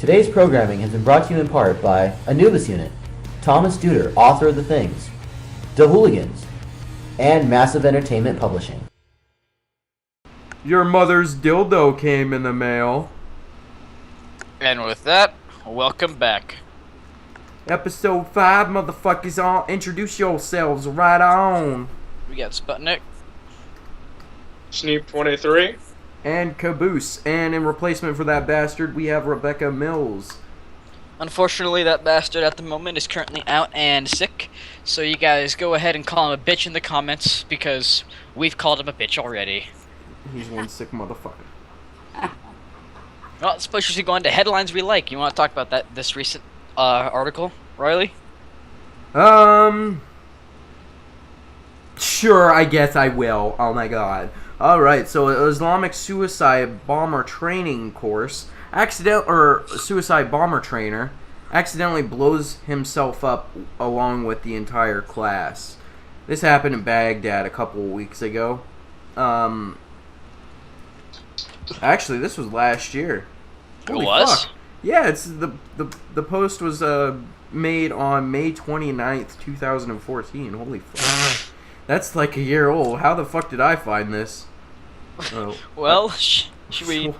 Today's programming has been brought to you in part by Anubis Unit, Thomas Duder, author of The Things, The Hooligans, and Massive Entertainment Publishing. Your mother's dildo came in the mail. And with that, welcome back. Episode 5, motherfuckers, all introduce yourselves right on. We got Sputnik. Sneep 23. And Caboose. And in replacement for that bastard, we have Rebecca Mills. Unfortunately, that bastard at the moment is currently out and sick, so you guys go ahead and call him a bitch in the comments, because we've called him a bitch already. He's one sick motherfucker. Well, I suppose you should go on to headlines we like. You want to talk about this recent article, Riley? Sure, I guess I will. Oh my god. Alright, so an Islamic suicide bomber training course, suicide bomber trainer, accidentally blows himself up along with the entire class. This happened in Baghdad a couple of weeks ago. Actually, this was last year. Holy it was? Fuck. Yeah, it's the post was made on May 29th, 2014. Holy fuck. That's like a year old. How the fuck did I find this? Oh. Well, should we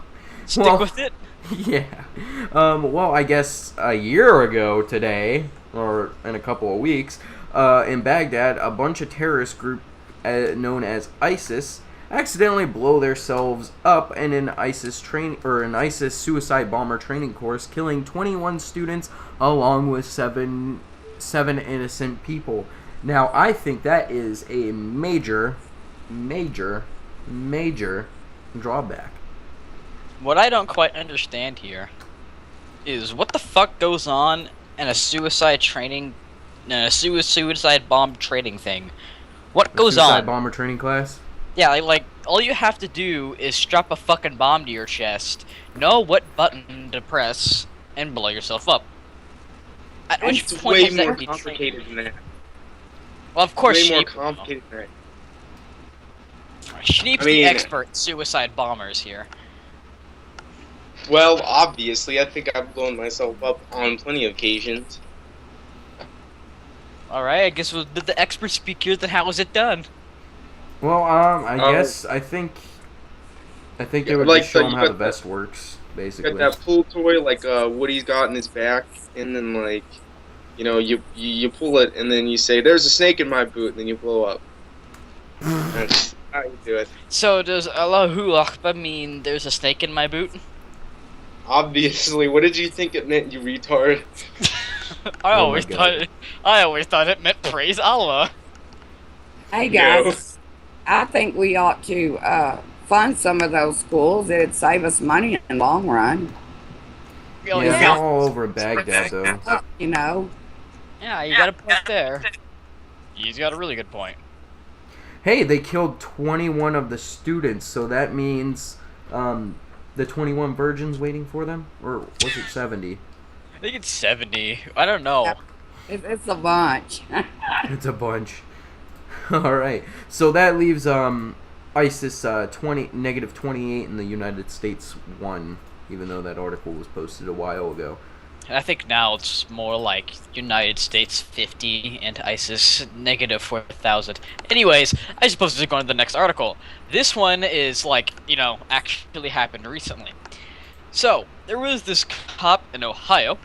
stick with it? Yeah. Well, I guess a year ago today, or in a couple of weeks, in Baghdad, a bunch of terrorist group known as ISIS accidentally blow themselves up in an ISIS suicide bomber training course, killing 21 students along with seven innocent people. Now, I think that is a major drawback. What I don't quite understand here is what the fuck goes on in a suicide bomb training thing. What goes on? Suicide bomber training class? Yeah, like all you have to do is strap a fucking bomb to your chest, know what button to press, and blow yourself up. At which It's point way does that more be complicated trained? than that. Well, of course, Way more Sheep. complicated than that. Sheep's I mean- the expert suicide bombers here. Well, obviously, I think I've blown myself up on plenty of occasions. Alright, I guess we'll let the expert speak here, then how was it done? Well, I think they would like just show the- them you how got the vest works, basically. Got that pull toy like Woody's got in his back, and then like, you know, you pull it, and then you say, "There's a snake in my boot," and then you blow up. That's how you do it. So does Allahu Akbar mean there's a snake in my boot? Obviously, what did you think it meant, you retard? I Oh always my thought it meant praise Allah. Hey guys, I think we ought to fund some of those schools. It'd save us money in the long run. Oh, Yeah, yeah. all over Baghdad, though. You know, Yeah, you got a point there. He's got a really good point. Hey, they killed 21 of the students, so that means the 21 virgins waiting for them? Or was it 70? I think it's 70. I don't know. it's a bunch. It's a bunch. Alright, so that leaves ISIS negative 28 in the United States 1, even though that article was posted a while ago. I think now it's more like United States 50 and ISIS negative 4,000. Anyways, I suppose to go on to the next article. This one is like, actually happened recently. So, there was this cop in Ohio.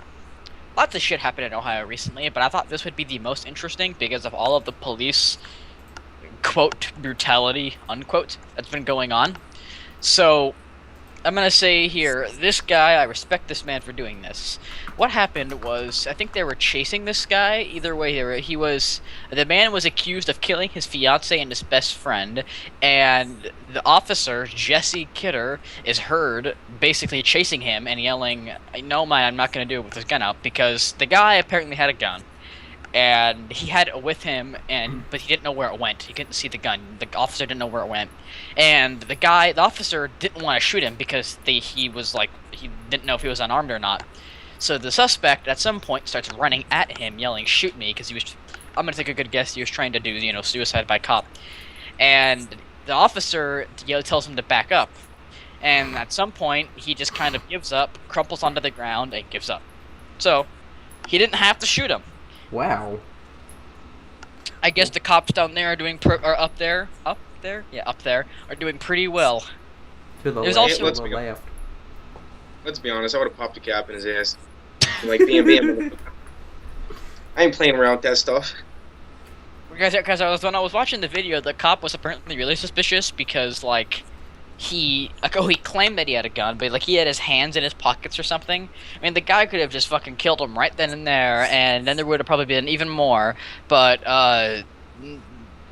Lots of shit happened in Ohio recently, but I thought this would be the most interesting because of all of the police, quote, brutality, unquote, that's been going on. So, I'm gonna say here, this guy, I respect this man for doing this. What happened was, I think they were chasing this guy. Either way, the man was accused of killing his fiance and his best friend, and the officer, Jesse Kidder, is heard basically chasing him and yelling, "No, man, I'm not gonna do it with his gun out," because the guy apparently had a gun. And he had it with him, but he didn't know where it went. He couldn't see the gun. The officer didn't know where it went, and the officer didn't want to shoot him because he didn't know if he was unarmed or not. So the suspect at some point starts running at him, yelling, "Shoot me!" Because I'm gonna take a good guess, he was trying to do suicide by cop. And the officer tells him to back up. And at some point, he just kind of gives up, crumples onto the ground, and gives up. So, he didn't have to shoot him. Wow. I guess the cops down there are doing, up there, are doing pretty well. To the There's left. also- To the left. Let's be honest, I would have popped a cap in his ass. Like, bam, bam. I ain't playing around with that stuff. Because when I was watching the video, the cop was apparently really suspicious because, like, he claimed that he had a gun, but, like, he had his hands in his pockets or something. I mean, the guy could have just fucking killed him right then and there, and then there would have probably been even more, but,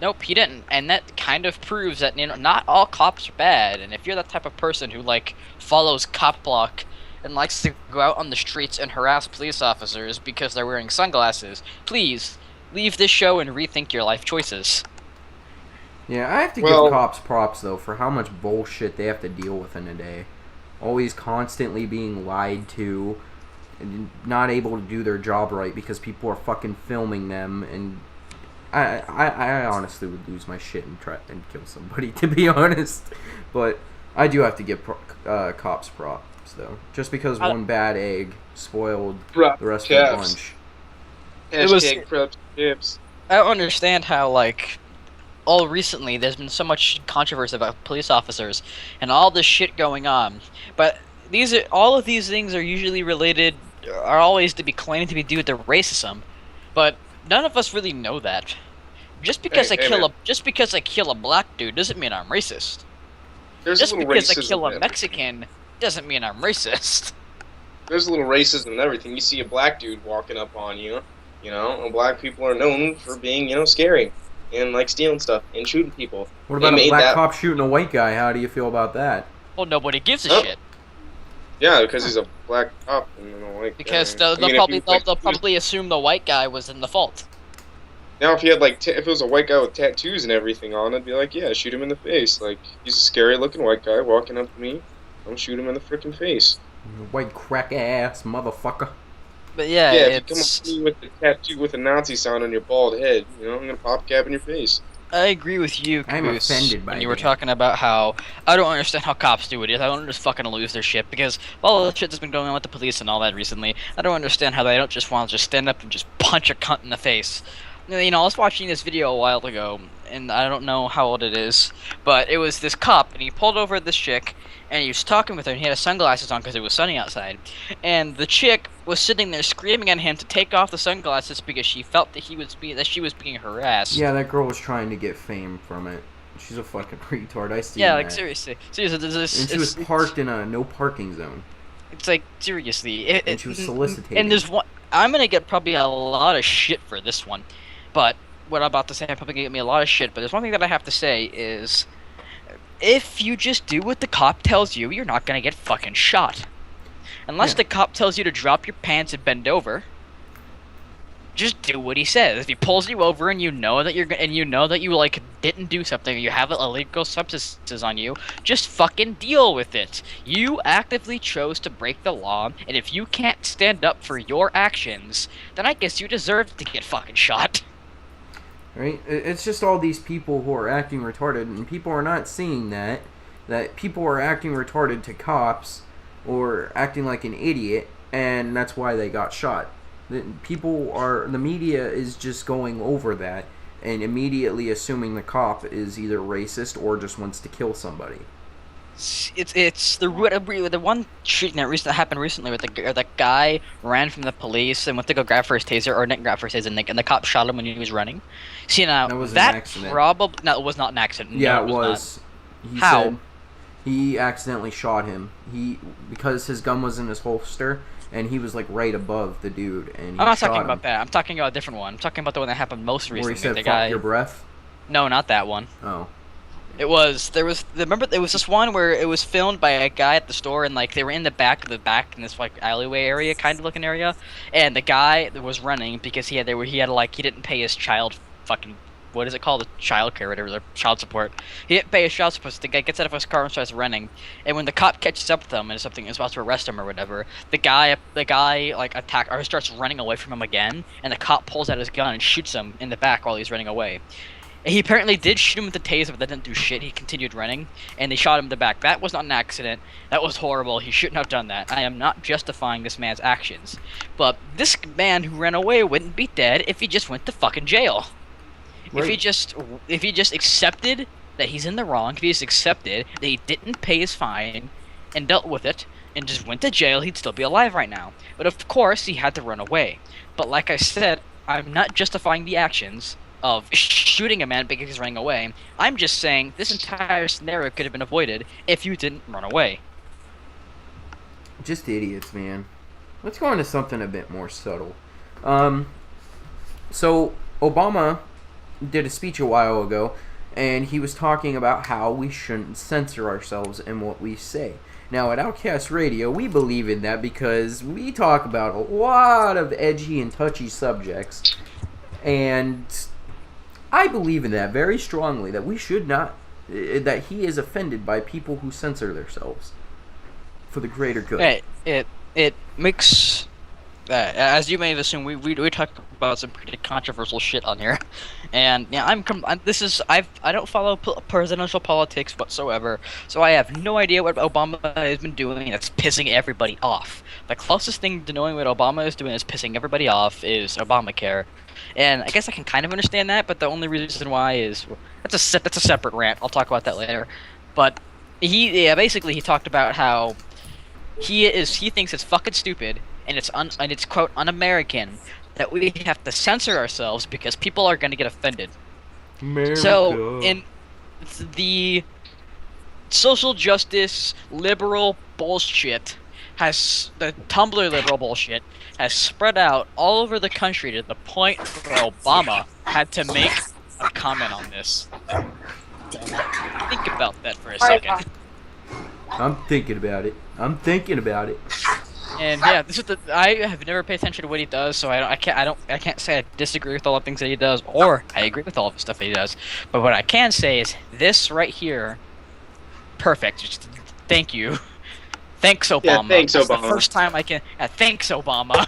nope, he didn't. And that kind of proves that, you know, not all cops are bad, and if you're that type of person who, like, follows cop block and likes to go out on the streets and harass police officers because they're wearing sunglasses, please leave this show and rethink your life choices. Yeah, I have to Well- give cops props, though, for how much bullshit they have to deal with in a day. Always constantly being lied to, and not able to do their job right because people are fucking filming them, and I honestly would lose my shit and try and kill somebody, to be honest. But I do have to give cops props, though. Just because one bad egg spoiled the rest of the Caps. bunch. Hashtag preps tips. I don't understand how, like, all recently there's been so much controversy about police officers and all this shit going on, but all of these things are usually related, are always to be claimed to be due to racism, but none of us really know that. Just because I kill a black dude doesn't mean I'm racist. There's Just a little because I racism kill a in everything. Mexican doesn't mean I'm racist. There's a little racism in everything. You see a black dude walking up on you, you know, and black people are known for being, you know, scary and like stealing stuff and shooting people. What about They a made black that- cop shooting a white guy? How do you feel about that? Well, nobody gives a Oh. shit Yeah, because he's a black cop and, you know, like. because I they'll mean, if he was, like, they'll probably assume the white guy was in the fault. Now, if he had like, if it was a white guy with tattoos and everything on, I'd be like, yeah, shoot him in the face. Like, he's a scary-looking white guy walking up to me. Don't shoot him in the freaking face. White crack ass motherfucker. But yeah, Yeah, if you come up it's. to me with the tattoo with a Nazi sign on your bald head, you know, I'm gonna pop a cap in your face. I agree with you, I'm Caboose, offended by when you were that. talking about how I don't understand how cops do it. I don't just fucking lose their shit because all the shit that's been going on with the police and all that recently. I don't understand how they don't just want to just stand up and just punch a cunt in the face. You know, I was watching this video a while ago, and I don't know how old it is, but it was this cop, and he pulled over this chick, and he was talking with her, and he had his sunglasses on because it was sunny outside, and the chick was sitting there screaming at him to take off the sunglasses because she felt that she was being harassed. Yeah, that girl was trying to get fame from it. She's a fucking retard. I see Yeah, that. like seriously, And she was parked in a no parking zone. It's like seriously, And she was soliciting. And there's one. I'm gonna get probably a lot of shit for this one, but what I'm about to say, I'm probably gonna get me a lot of shit. But there's one thing that I have to say is, if you just do what the cop tells you, you're not gonna get fucking shot, unless Yeah. the cop tells you to drop your pants and bend over. Just do what he says. If he pulls you over and you know that you like didn't do something, or you have illegal substances on you, just fucking deal with it. You actively chose to break the law, and if you can't stand up for your actions, then I guess you deserve to get fucking shot. Right? It's just all these people who are acting retarded, and people are not seeing that people are acting retarded to cops or acting like an idiot, and that's why they got shot. The media is just going over that and immediately assuming the cop is either racist or just wants to kill somebody. It's the one shooting that happened recently with the guy ran from the police and went to go grab for his taser, or didn't grab for his taser, and the cop shot him when he was running. See, now That was an that accident. no, it was not an accident. Yeah, No, it was. He How? said he accidentally shot him. Because his gun was in his holster and he was like right above the dude, and he I'm not shot talking him. about that. I'm talking about a different one. I'm talking about the one that happened most Where recently. he said, the "Fuck guy. your breath." No, not that one. Oh. Remember there was this one where it was filmed by a guy at the store, and like they were in the back in this like alleyway area kind of looking area, and the guy that was running because he didn't pay his child fucking, what is it called, the child care, whatever, the child support. He didn't pay his child support, so the guy gets out of his car and starts running, and when the cop catches up with him and something is about to arrest him or whatever, the guy like attack or starts running away from him again, and the cop pulls out his gun and shoots him in the back while he's running away. He apparently did shoot him with the taser, but that didn't do shit. He continued running, and they shot him in the back. That was not an accident. That was horrible. He shouldn't have done that. I am not justifying this man's actions. But this man who ran away wouldn't be dead if he just went to fucking jail. Right. If he just accepted that he's in the wrong, if he just accepted that he didn't pay his fine and dealt with it, and just went to jail, he'd still be alive right now. But of course, he had to run away. But like I said, I'm not justifying the actions of shooting a man because he's running away. I'm just saying this entire scenario could have been avoided if you didn't run away. Just idiots, man. Let's go into something a bit more subtle. So Obama did a speech a while ago, and he was talking about how we shouldn't censor ourselves in what we say. Now, at Outcast Radio, we believe in that because we talk about a lot of edgy and touchy subjects, and I believe in that very strongly, that we should not, that he is offended by people who censor themselves for the greater good. It makes, as you may have assumed, we talk about some pretty controversial shit on here, and yeah, I don't follow presidential politics whatsoever, so I have no idea what Obama has been doing that's pissing everybody off. The closest thing to knowing what Obama is doing is pissing everybody off is Obamacare. And I guess I can kind of understand that, but the only reason why is that's a separate rant. I'll talk about that later. But basically he talked about how he thinks it's fucking stupid and it's quote un-American that we have to censor ourselves because people are going to get offended. America. So in the social justice liberal bullshit the Tumblr liberal bullshit has spread out all over the country to the point where Obama had to make a comment on this. Think about that for a second. I'm thinking about it. And yeah, I have never paid attention to what he does, so I can't say I disagree with all the things that he does, or I agree with all the stuff that he does. But what I can say is this right here, perfect. Just, thank you. Thanks, Obama. Yeah, thanks, That's Obama. the first time I can. Thanks, Obama.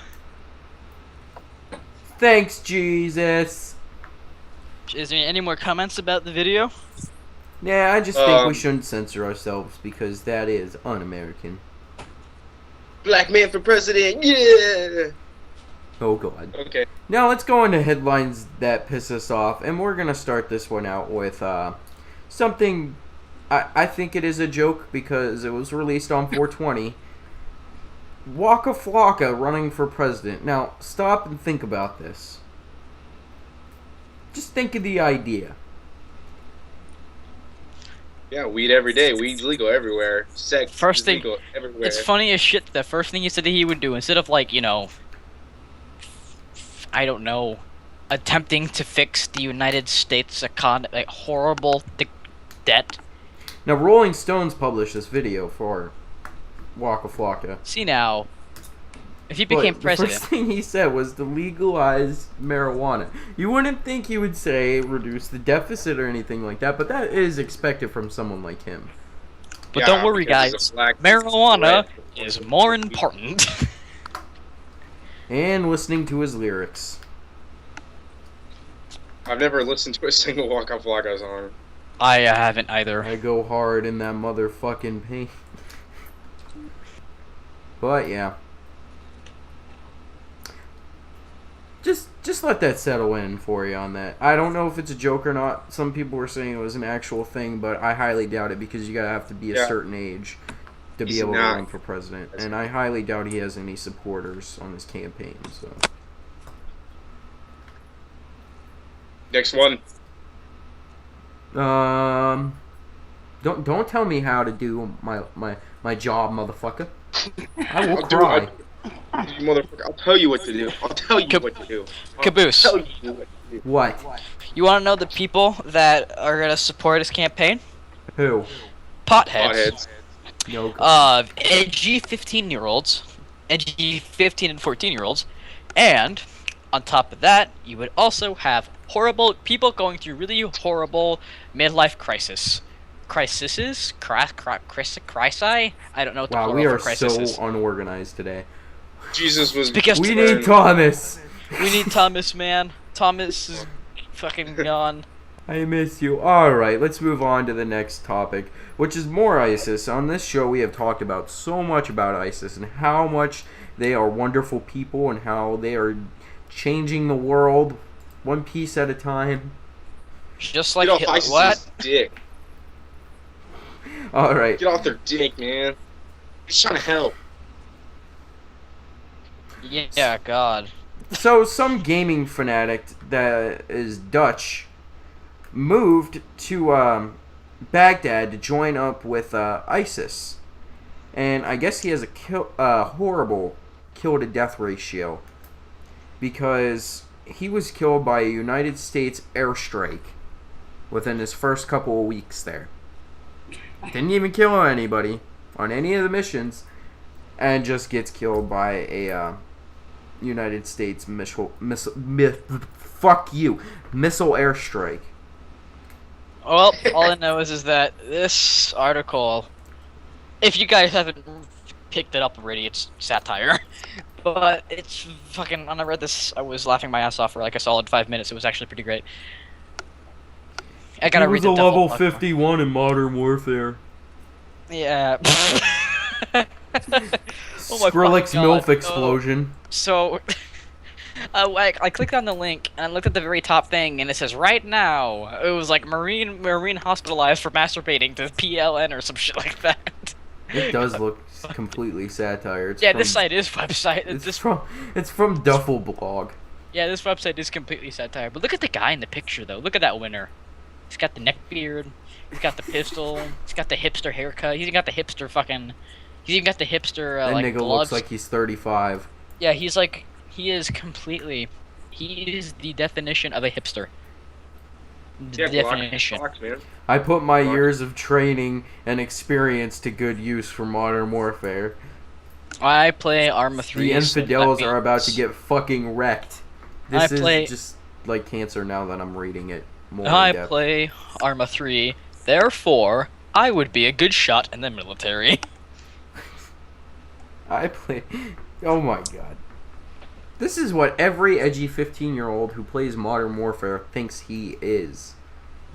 Thanks, Jesus. Is there any more comments about the video? Yeah, I just think we shouldn't censor ourselves because that is un-American. Black man for president, yeah! Oh, God. Okay. Now, let's go into headlines that piss us off, and we're going to start this one out with something... I think it is a joke because it was released on 420. Waka Flocka running for president. Now, stop and think about this. Just think of the idea. Yeah, weed every day. Weed's legal everywhere. Sex First is thing, legal everywhere. it's funny as shit. The first thing he said that he would do, instead of like, I don't know, attempting to fix the United States horrible debt. Now, Rolling Stones published this video for Waka Flocka. See now, if he became president, the first thing he said was to legalize marijuana. You wouldn't think he would say reduce the deficit or anything like that, but that is expected from someone like him. But don't worry, because guys. he's a black Marijuana man. is more important. And listening to his lyrics. I've never listened to a single Waka Flocka song. I haven't either. I go hard in that motherfucking paint. But yeah. Just let that settle in for you on that. I don't know if it's a joke or not. Some people were saying it was an actual thing, but I highly doubt it because you gotta have to be a certain age to be able to run for president. And I highly doubt he has any supporters on his campaign. So Next one. Don't tell me how to do my job, motherfucker. I will I'll do cry. it. You motherfucker. I'll tell you what to do. I'll tell you what to do. Caboose. I'll tell you what to do. What? You want to know the people that are going to support his campaign? Who? Potheads. No. Edgy 15-year-olds, edgy 15 and 14-year-olds, and on top of that, you would also have horrible people going through really horrible midlife crises. Crises? Crisi? I don't know what the Wow, plural we are for crisis so is. unorganized today. Jesus was. Because We need Thomas. We need Thomas, man. Thomas is fucking gone. I miss you. Alright, let's move on to the next topic, which is more ISIS. On this show, we have talked about so much about ISIS and how much they are wonderful people and how they are changing the world one piece at a time. Just like Get off Hitler. ISIS's What? dick. Alright. Get off their dick, man. He's trying to help. Yeah, God. So, some gaming fanatic that is Dutch moved to Baghdad to join up with ISIS. And I guess he has a horrible kill-to-death ratio because he was killed by a United States airstrike within his first couple of weeks there. Didn't even kill anybody on any of the missions, and just gets killed by a United States missile airstrike. Well, all I know is that this article, if you guys haven't picked it up already, it's satire. But it's fucking, when I read this, I was laughing my ass off for like a solid 5 minutes. It was actually pretty great. I gotta read the level double 51 in Modern Warfare. Yeah. Oh my Skrillex fucking MILF God. explosion. So, I clicked on the link and I looked at the very top thing and it says right now. It was like Marine hospitalized for masturbating to PLN or some shit like that. It does look completely satire. It's Yeah, from, this site is website. It's from Duffel Blog. Yeah, this website is completely satire. But look at the guy in the picture though. Look at that winner. He's got the neck beard. He's got the pistol. He's got the hipster haircut. He's even got the hipster fucking. He's even got the hipster That like nigga gloves. looks like he's 35. Yeah, he's like. He is completely. He is the definition of a hipster. Yeah, Definition. Glock, man. I put my years of training and experience to good use for Modern Warfare. I play Arma 3. The infidels so that are about to means get fucking wrecked. I This play- is just like cancer now that I'm reading it more in I depth. play Arma 3. Therefore, I would be a good shot in the military. I play. Oh my god. This is what every edgy 15-year-old who plays Modern Warfare thinks he is.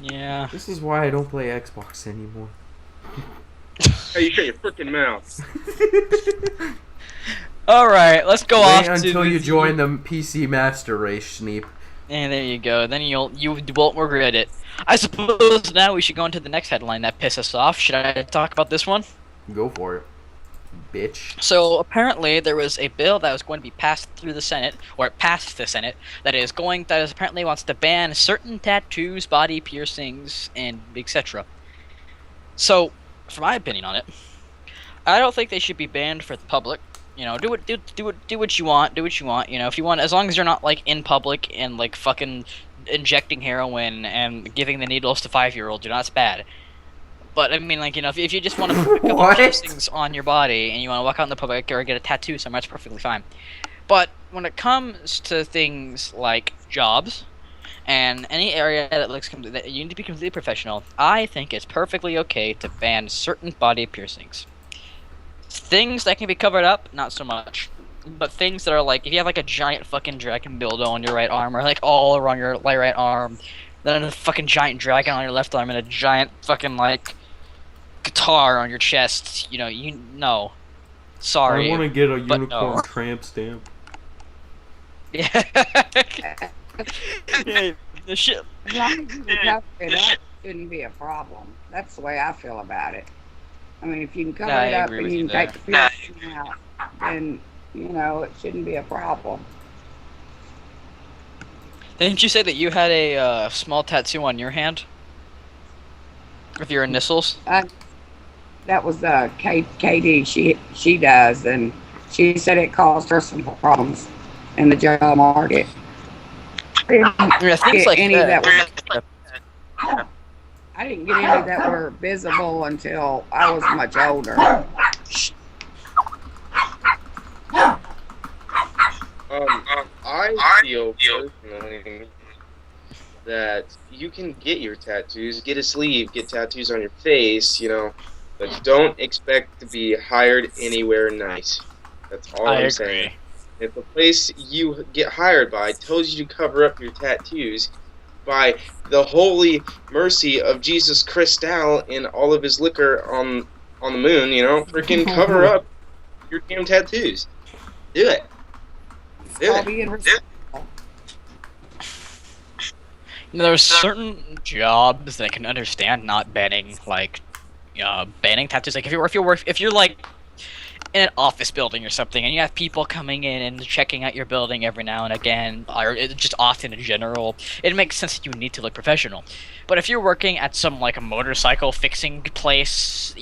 Yeah. This is why I don't play Xbox anymore. Hey, you shut your freaking mouth. All right, let's go Wait off until to you join the PC Master Race, Schneep. And there you go. Then you won't regret it. I suppose now we should go into the next headline that pissed us off. Should I talk about this one? Go for it, bitch. So apparently there was a bill that was going to be passed through the Senate, or it passed the Senate, that is apparently wants to ban certain tattoos, body piercings, and etc. So, for my opinion on it, I don't think they should be banned for the public. You know, do what you want. Do what you want. You know, if you want, as long as you're not like in public and like fucking injecting heroin and giving the needles to 5-year-olds, you know, that's bad. But I mean, like, you know, if you just want to put a couple What? piercings on your body and you want to walk out in the public or get a tattoo somewhere, that's perfectly fine. But when it comes to things like jobs and any area that looks that you need to be completely professional, I think it's perfectly okay to ban certain body piercings. Things that can be covered up, not so much. But things that are like, if you have like a giant fucking dragon dildo on your right arm, or like all around your right arm, then a fucking giant dragon on your left arm, and a giant fucking like guitar on your chest, you know, sorry. I want to get a but unicorn no. tramp stamp. Yeah. Yeah, the shit. As long as you can cover it up, it shouldn't be a problem. That's the way I feel about it. I mean, if you can cover Yeah, I it up agree and with you you can take the piercing out, then, you know, it shouldn't be a problem. Didn't you say that you had a small tattoo on your hand? With your initials? That was Katie. She does, and she said it caused her some problems in the job market. Yeah, things like any that. I didn't get any that were visible until I was much older. I feel personally that you can get your tattoos, get a sleeve, get tattoos on your face, you know, but don't expect to be hired anywhere nice. That's all I'm saying. If the place you get hired by tells you to cover up your tattoos, by the holy mercy of Jesus Cristal and all of his liquor on the moon, freaking cover up your damn tattoos. Do it. It's Do called it. being Do it. responsible. There's certain jobs that I can understand not banning banning tattoos. Like if you're like in an office building or something, and you have people coming in and checking out your building every now and again, or just often in general, it makes sense that you need to look professional. But if you're working at some like a motorcycle fixing place,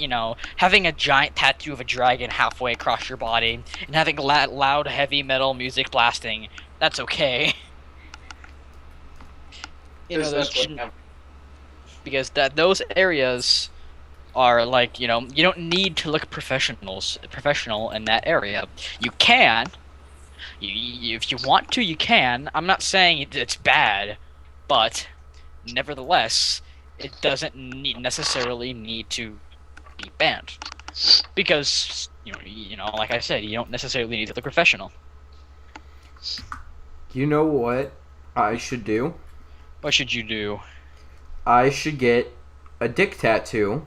having a giant tattoo of a dragon halfway across your body and having loud heavy metal music blasting, that's okay. Because those areas are like, you don't need to look professional in that area. You can, if you want to, you can. I'm not saying it's bad, but nevertheless, it doesn't necessarily need to be banned, because like I said, you don't necessarily need to look professional. You know what I should do? What should you do? I should get a dick tattoo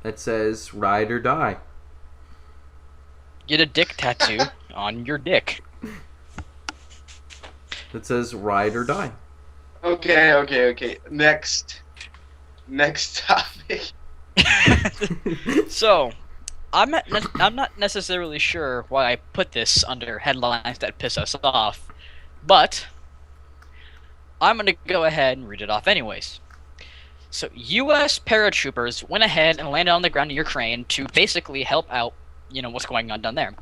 that says "Ride or Die." Get a dick tattoo on your dick. That says "Ride or Die." Okay. Next topic. So, I'm not necessarily sure why I put this under headlines that piss us off, but I'm gonna go ahead and read it off anyways. So, U.S. paratroopers went ahead and landed on the ground in Ukraine to basically help out, what's going on down there.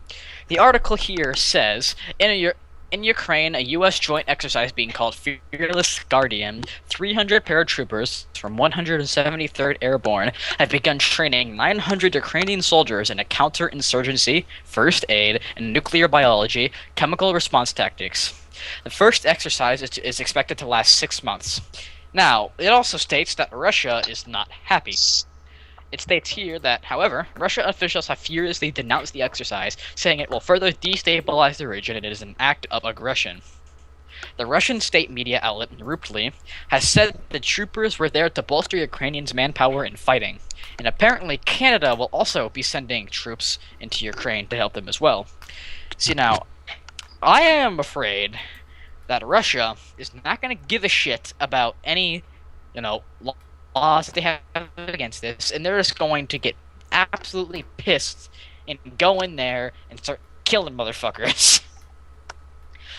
The article here says, in Ukraine, a U.S. joint exercise being called Fearless Guardian, 300 paratroopers from 173rd Airborne have begun training 900 Ukrainian soldiers in a counterinsurgency, first aid, and nuclear biology, chemical response tactics. The first exercise is expected to last 6 months. Now, it also states that Russia is not happy. It states here that, however, Russia officials have furiously denounced the exercise, saying it will further destabilize the region and it is an act of aggression. The Russian state media outlet, Rupli, has said the troopers were there to bolster Ukrainians' manpower in fighting, and apparently Canada will also be sending troops into Ukraine to help them as well. See, now, I am afraid that Russia is not going to give a shit about any, laws that they have against this, and they're just going to get absolutely pissed and go in there and start killing motherfuckers.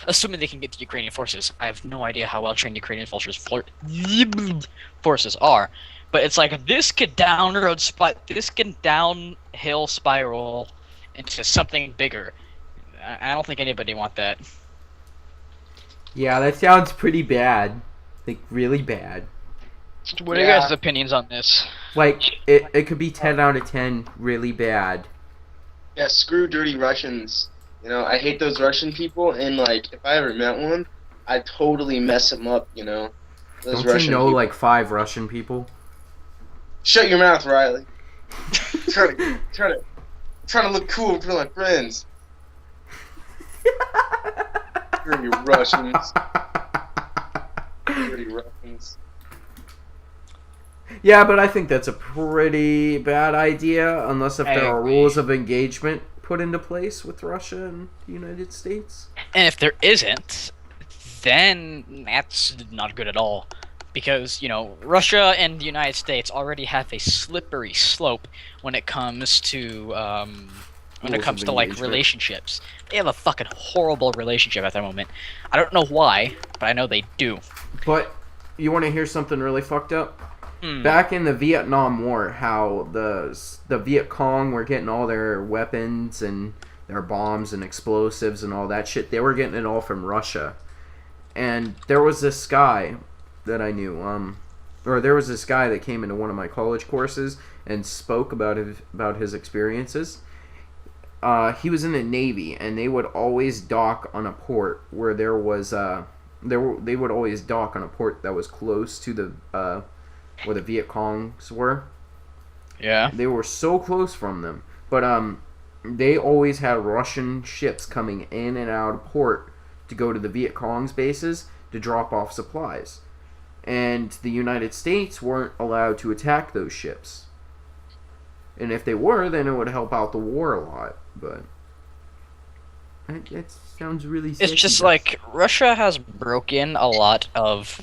Assuming they can get the Ukrainian forces. I have no idea how well trained Ukrainian forces are, but it's like this could downhill spiral into something bigger. I don't think anybody want that. Yeah, that sounds pretty bad. Like, really bad. What are your guys' opinions on this? Like, it could be 10 out of 10 really bad. Yeah, screw dirty Russians. I hate those Russian people, and, like, if I ever met one, I'd totally mess them up, Those Don't Russian you know, people. like, 5 Russian people? Shut your mouth, Riley. trying to look cool for my friends. Dirty Russians. Dirty Russians. Yeah, but I think that's a pretty bad idea, unless if I there are agree. rules of engagement put into place with Russia and the United States. And if there isn't, then that's not good at all. Because, Russia and the United States already have a slippery slope when it comes to, engagement. relationships. They have a fucking horrible relationship at the moment. I don't know why, but I know they do. But you want to hear something really fucked up? Hmm. Back in the Vietnam War, how the Viet Cong were getting all their weapons and their bombs and explosives and all that shit, they were getting it all from Russia. And there was this guy that I knew, there was this guy that came into one of my college courses and spoke about his experiences. He was in the Navy, and they would always dock on a port where there was they would always dock on a port that was close to the where the Viet Congs were. Yeah. They were so close from them, but they always had Russian ships coming in and out of port to go to the Viet Cong's bases to drop off supplies. And the United States weren't allowed to attack those ships. And if they were, then it would help out the war a lot. But that sounds really It's just like Russia has broken a lot of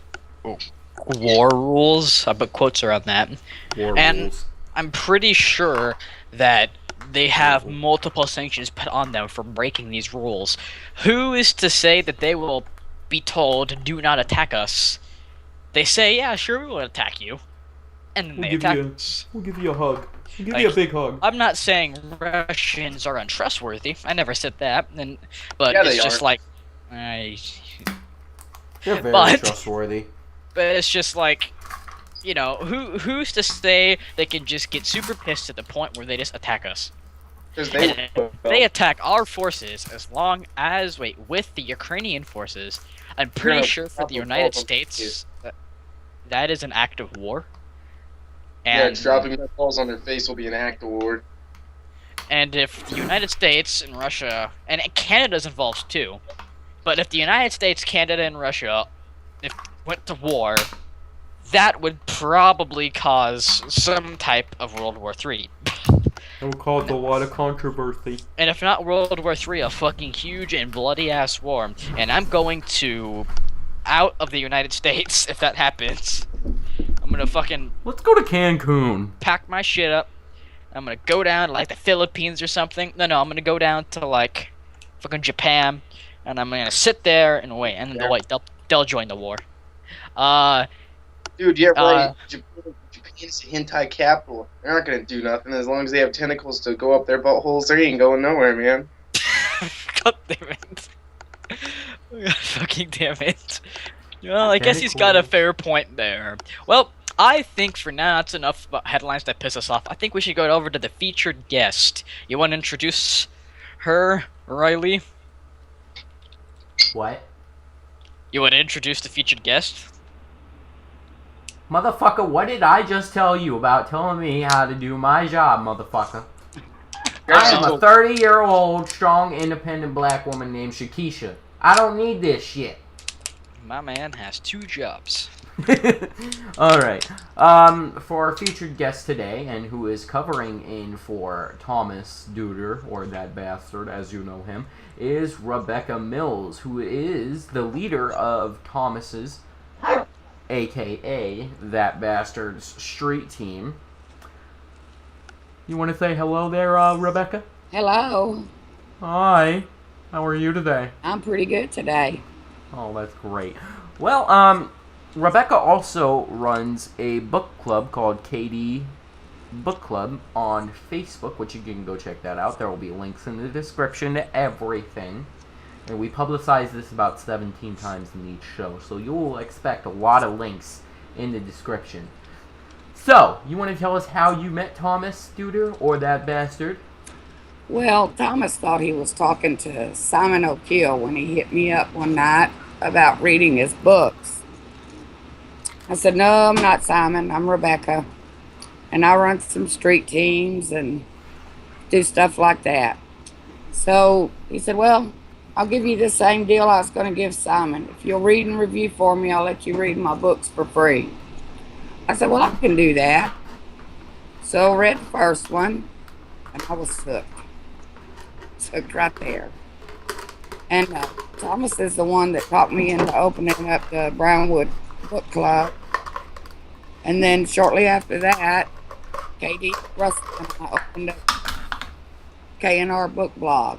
war rules. I put quotes around that. Rules. I'm pretty sure that they have multiple sanctions put on them for breaking these rules. Who is to say that they will be told, do not attack us? They say, yeah, sure, we will attack you. And then they attack us. We'll give you a hug. We'll give you a big hug. I'm not saying Russians are untrustworthy. I never said that. But Yeah, it's they just are. like... They're very trustworthy. But it's just like... You know, who's to say they can just get super pissed at the point where they just attack us? Because They attack our forces as long as with the Ukrainian forces. I'm pretty sure for the United States that is an act of war. And dropping missiles on their face will be an act of war. And if the United States and Russia and Canada's involved too, but if the United States, Canada, and Russia went to war, that would probably cause some type of World War III. It would cause a lot of controversy. And if not World War III, a fucking huge and bloody-ass war. And I'm going out of the United States if that happens. I'm gonna fucking... Let's go to Cancun. Pack my shit up. I'm gonna go down to, like, the Philippines or something. No, I'm gonna go down to, like, fucking Japan. And I'm gonna sit there and wait. And then they'll join the war. Dude, yeah, right. Japan's the hentai capital. They're not gonna do nothing as long as they have tentacles to go up their buttholes. They ain't going nowhere, man. God damn it. Fucking damn it. Well, I guess he's got a fair point there. Well, I think for now that's enough about headlines that piss us off. I think we should go over to the featured guest. You want to introduce her, Riley? What? You want to introduce the featured guest? Motherfucker, what did I just tell you about telling me how to do my job, motherfucker? I am a 30-year-old, strong, independent black woman named Shakisha. I don't need this shit. My man has 2 jobs. Alright. For our featured guest today, and who is covering in for Thomas Duder, or that bastard, as you know him, is Rebecca Mills, who is the leader of Thomas's, a.k.a. that bastard's street team. You want to say hello there, Rebecca? Hello. Hi. How are you today? I'm pretty good today. Oh, that's great. Well, Rebecca also runs a book club called K&R Book Blog on Facebook, which you can go check that out. There will be links in the description to everything. And we publicize this about 17 times in each show, so you will expect a lot of links in the description. So, you want to tell us how you met Thomas Duder, or that bastard? Well, Thomas thought he was talking to Simon O'Keel when he hit me up one night about reading his books. I said, no, I'm not Simon. I'm Rebecca. And I run some street teams and do stuff like that. So he said, well, I'll give you the same deal I was going to give Simon. If you'll read and review for me, I'll let you read my books for free. I said, well, I can do that. So I read the first one, and I was hooked. Hooked right there. And Thomas is the one that taught me into opening up the Brownwood Book Club. And then shortly after that, Katie Russell and I opened up K&R Book Blog.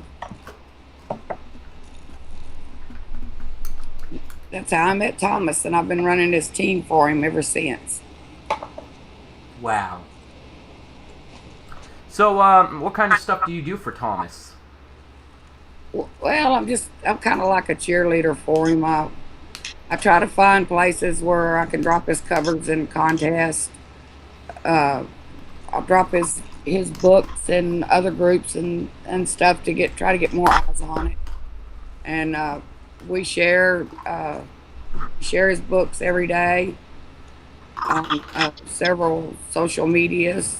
That's how I met Thomas, and I've been running his team for him ever since. Wow. So, what kind of stuff do you do for Thomas? Well, I'm kind of like a cheerleader for him. I try to find places where I can drop his covers in contests. I'll drop his books in other groups and stuff to try to get more eyes on it. And we share his books every day on several social medias.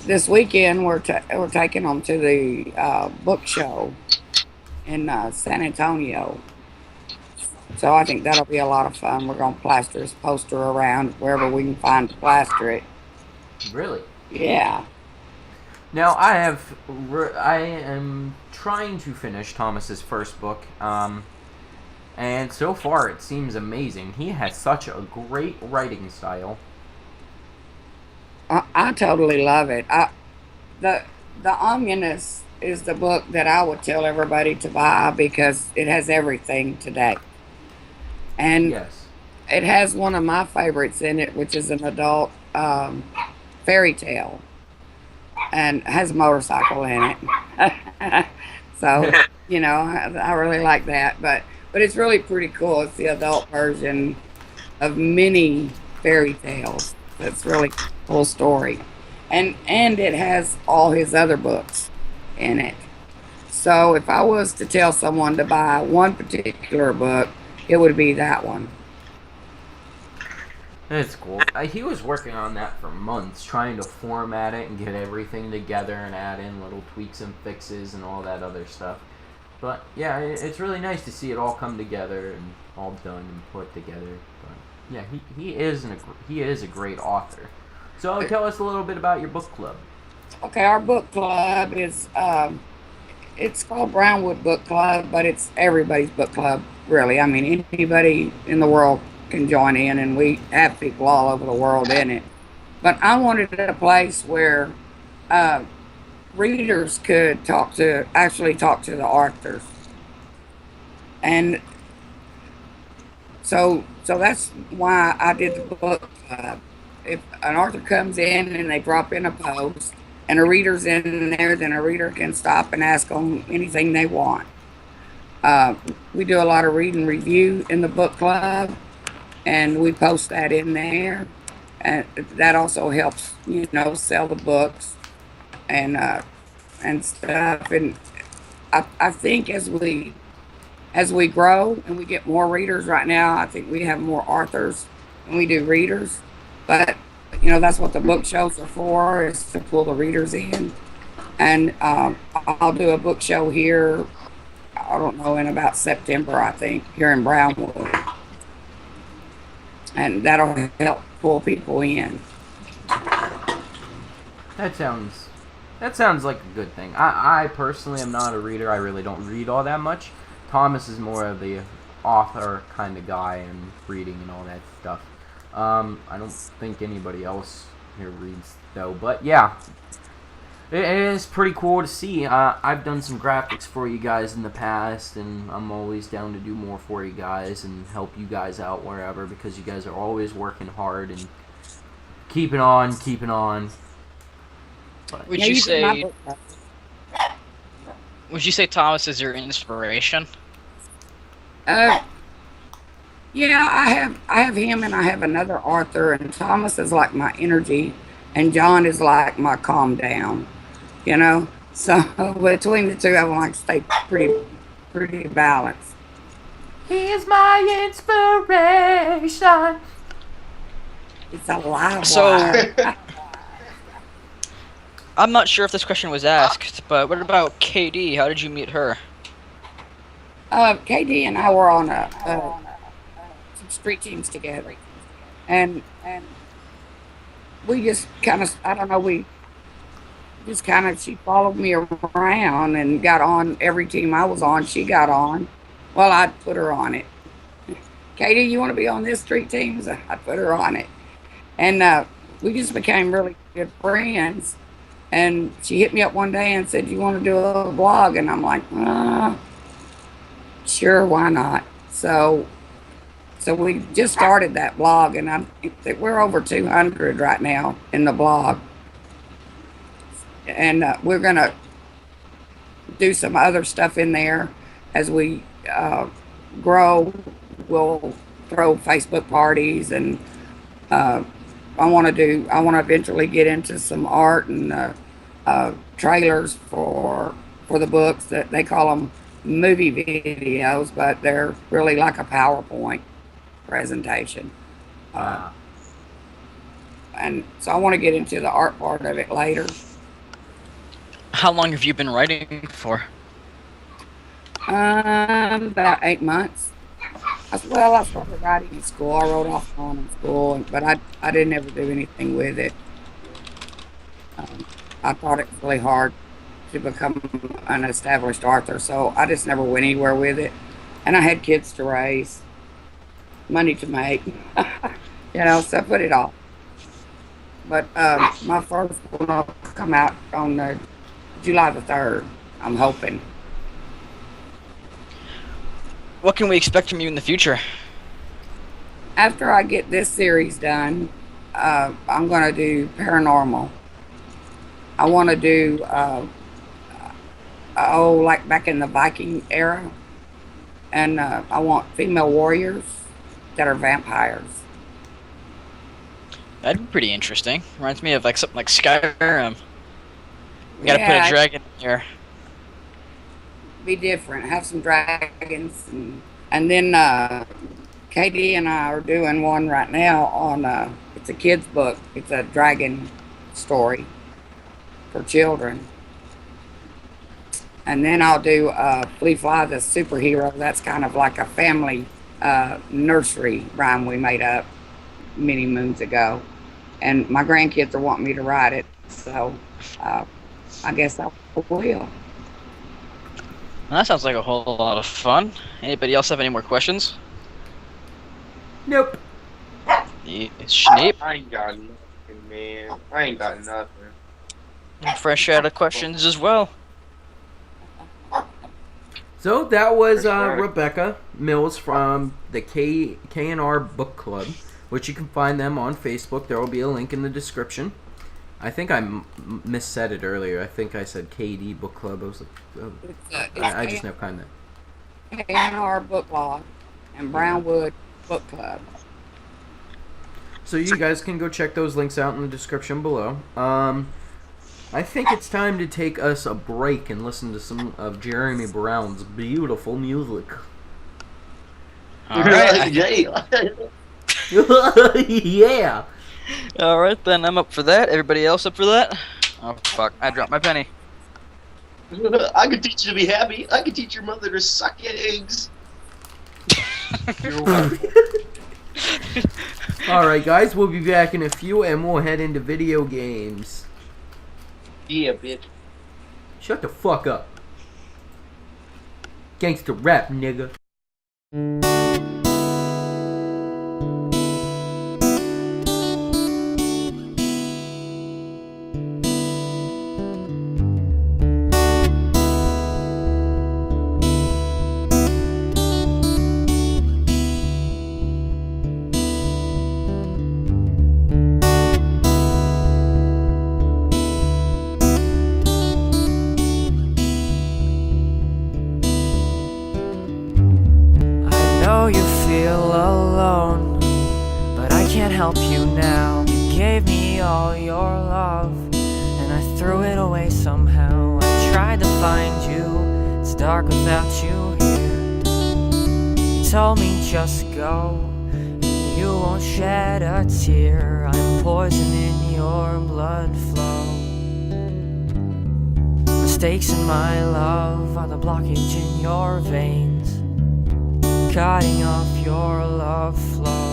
This weekend we're taking them to the book show in San Antonio, So I think that'll be a lot of fun. We're going to plaster his poster around wherever we can find to plaster it. Really? Yeah. Now I am trying to finish Thomas's first book, and so far it seems amazing. He has such a great writing style. I totally love it. The Onion is the book that I would tell everybody to buy because it has everything today. And Yes. it has one of my favorites in it, which is an adult fairy tale, and has a motorcycle in it. So, you know, I really like that. But it's really pretty cool. It's the adult version of many fairy tales. It's really cool story, and it has all his other books in it. So if I was to tell someone to buy one particular book, it would be that one. That's cool. He was working on that for months, trying to format it and get everything together and add in little tweaks and fixes and all that other stuff. But yeah, it's really nice to see it all come together and all done and put together. But yeah, he is a great author. So tell us a little bit about your book club. Okay, our book club is it's called Brownwood Book Club, but it's everybody's book club, really. I mean, anybody in the world can join in, and we have people all over the world in it. But I wanted a place where readers could actually talk to the authors, and so that's why I did the book club. If an author comes in and they drop in a post, and a reader's in there, then a reader can stop and ask them anything they want. We do a lot of read and review in the book club, and we post that in there, and that also helps, you know, sell the books and stuff. And I think as we grow and we get more readers, right now I think we have more authors than we do readers, but you know, that's what the book shows are for, is to pull the readers in. And I'll do a book show here, I don't know, in about September, I think, here in Brownwood. And that'll help pull people in. That sounds like a good thing. I personally am not a reader. I really don't read all that much. Thomas is more of the author kind of guy and reading and all that stuff. I don't think anybody else here reads though, but yeah, it is pretty cool to see. I've done some graphics for you guys in the past, and I'm always down to do more for you guys and help you guys out wherever, because you guys are always working hard and keeping on. But Would Yeah, you did my say book club. Thomas is your inspiration? Yeah, I have him, and I have another author, and Thomas is like my energy, and John is like my calm down, you know. So between the two of them, I stay pretty balanced. he is my inspiration. It's a live So- wire. I'm not sure if this question was asked, but what about KD? How did you meet her? KD and I were on some street teams together, and we just kind of, I don't know, we just kind of, she followed me around and got on every team I was on. She got on. Well, I'd put her on it. Katie, you want to be on this street team? So I'd put her on it. And we just became really good friends. And she hit me up one day and said, "You want to do a little blog?" And I'm like, sure, why not? So we just started that blog, and I think that we're over 200 right now in the blog. And we're going to do some other stuff in there as we grow. We'll throw Facebook parties, and I want to eventually get into some art and trailers for the books. That they call them movie videos, but they're really like a PowerPoint presentation. And so I want to get into the art part of it later. How long have you been writing for? About 8 months. I started writing in school. I wrote off on in school, but I didn't ever do anything with it. I thought it was really hard to become an established author, so I just never went anywhere with it. And I had kids to raise, money to make, so I put it off. But my first one will come out on July the 3rd, I'm hoping. What can we expect from you in the future? After I get this series done, I'm going to do paranormal. I want to do, like back in the Viking era. And I want female warriors that are vampires. That'd be pretty interesting. Reminds me of like something like Skyrim. You gotta put a dragon in here. Be different. Have some dragons, and then Katie and I are doing one right now on. It's a kid's book. It's a dragon story for children. And then I'll do Flea Fly the Superhero. That's kind of like a family nursery rhyme we made up many moons ago. And my grandkids are wanting me to write it, so I guess I will. Well, that sounds like a whole lot of fun. Anybody else have any more questions? Nope. Snape? I ain't got nothing, man. I ain't got nothing. Fresh out of questions as well. So that was Rebecca Mills from the K&R Book Club, which you can find them on Facebook. There will be a link in the description. I think I missaid it earlier. I think I said KD Book Club. I was like, I just never kind of. K&R Book Blog and Brownwood Book Club. So you guys can go check those links out in the description below. I think it's time to take us a break and listen to some of Jeremy Brown's beautiful music. Alright. Yeah. Alright then, I'm up for that. Everybody else up for that? Oh fuck, I dropped my penny. I could teach you to be happy. I could teach your mother to suck eggs. You're welcome. Alright guys, we'll be back in a few and we'll head into video games. Yeah, bitch. Shut the fuck up. Gangsta rap, nigga. Help you now. You gave me all your love and I threw it away somehow. I tried to find you, it's dark without you here. You told me just go, you won't shed a tear. I'm poison in your blood flow. Mistakes in my love are the blockage in your veins, cutting off your love flow.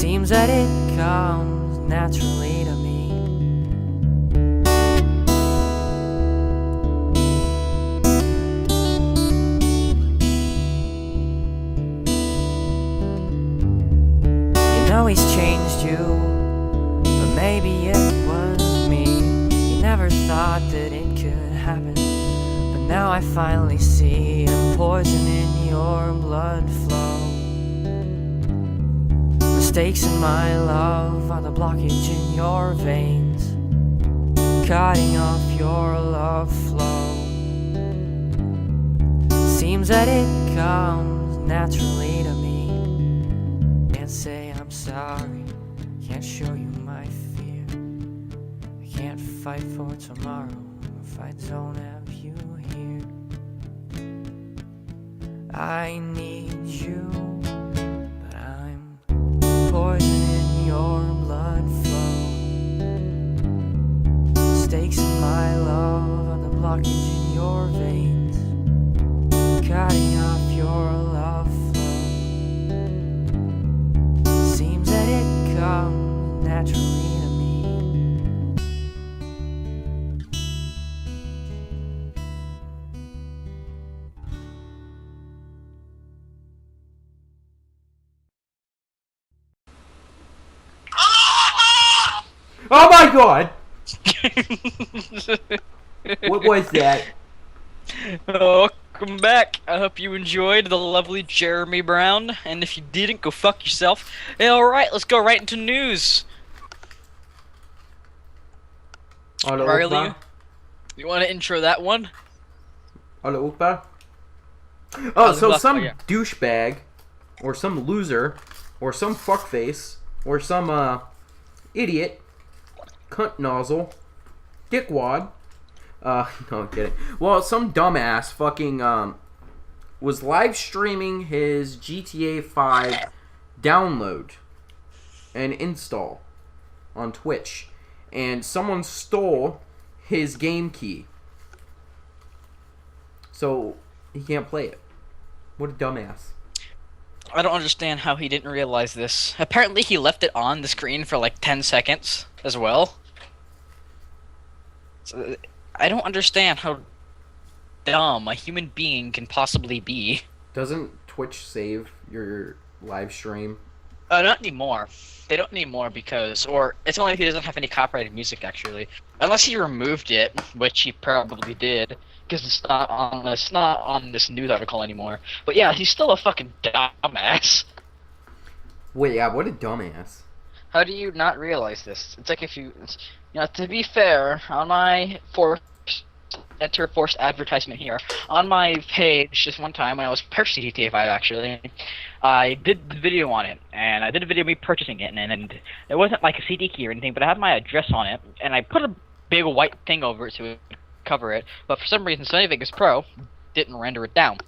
Seems that it comes naturally to me. You know he's changed you, but maybe it was me. You never thought that it could happen, but now I finally see I'm poison in your blood flow. Mistakes in my love are the blockage in your veins, cutting off your love flow. Seems that it comes naturally to me. Can't say I'm sorry, can't show you my fear. I can't fight for tomorrow if I don't have you here. I need you, poison in your blood flow. Stakes in my love are the blockage in your veins, cutting off your Oh my god! What was that? Welcome back. I hope you enjoyed the lovely Jeremy Brown, and if you didn't, go fuck yourself. Alright, let's go right into news. Hello, Riley, Ukpa. you want to intro that one? Hello, Ukpa. Oh, so some yeah. douchebag, or some loser, or some fuckface, or some, idiot, cunt nozzle, dickwad, no, I'm kidding. Well, some dumbass fucking, was live streaming his GTA 5 download and install on Twitch, and someone stole his game key. So, he can't play it. What a dumbass. I don't understand how he didn't realize this. Apparently he left it on the screen for like 10 seconds as well. So, I don't understand how dumb a human being can possibly be. Doesn't Twitch save your live stream? Not anymore. They don't anymore because, or it's only if he doesn't have any copyrighted music actually. Unless he removed it, which he probably did, because it's not on this news article anymore. But yeah, he's still a fucking dumbass. Wait, yeah, what a dumbass. How do you not realize this? It's like if you know, to be fair, on my forced advertisement here, on my page, just one time when I was purchasing GTA 5 actually, I did the video on it, and I did a video of me purchasing it, and it wasn't like a CD key or anything, but I had my address on it, and I put a big white thing over it to cover it, but for some reason Sony Vegas Pro didn't render it down.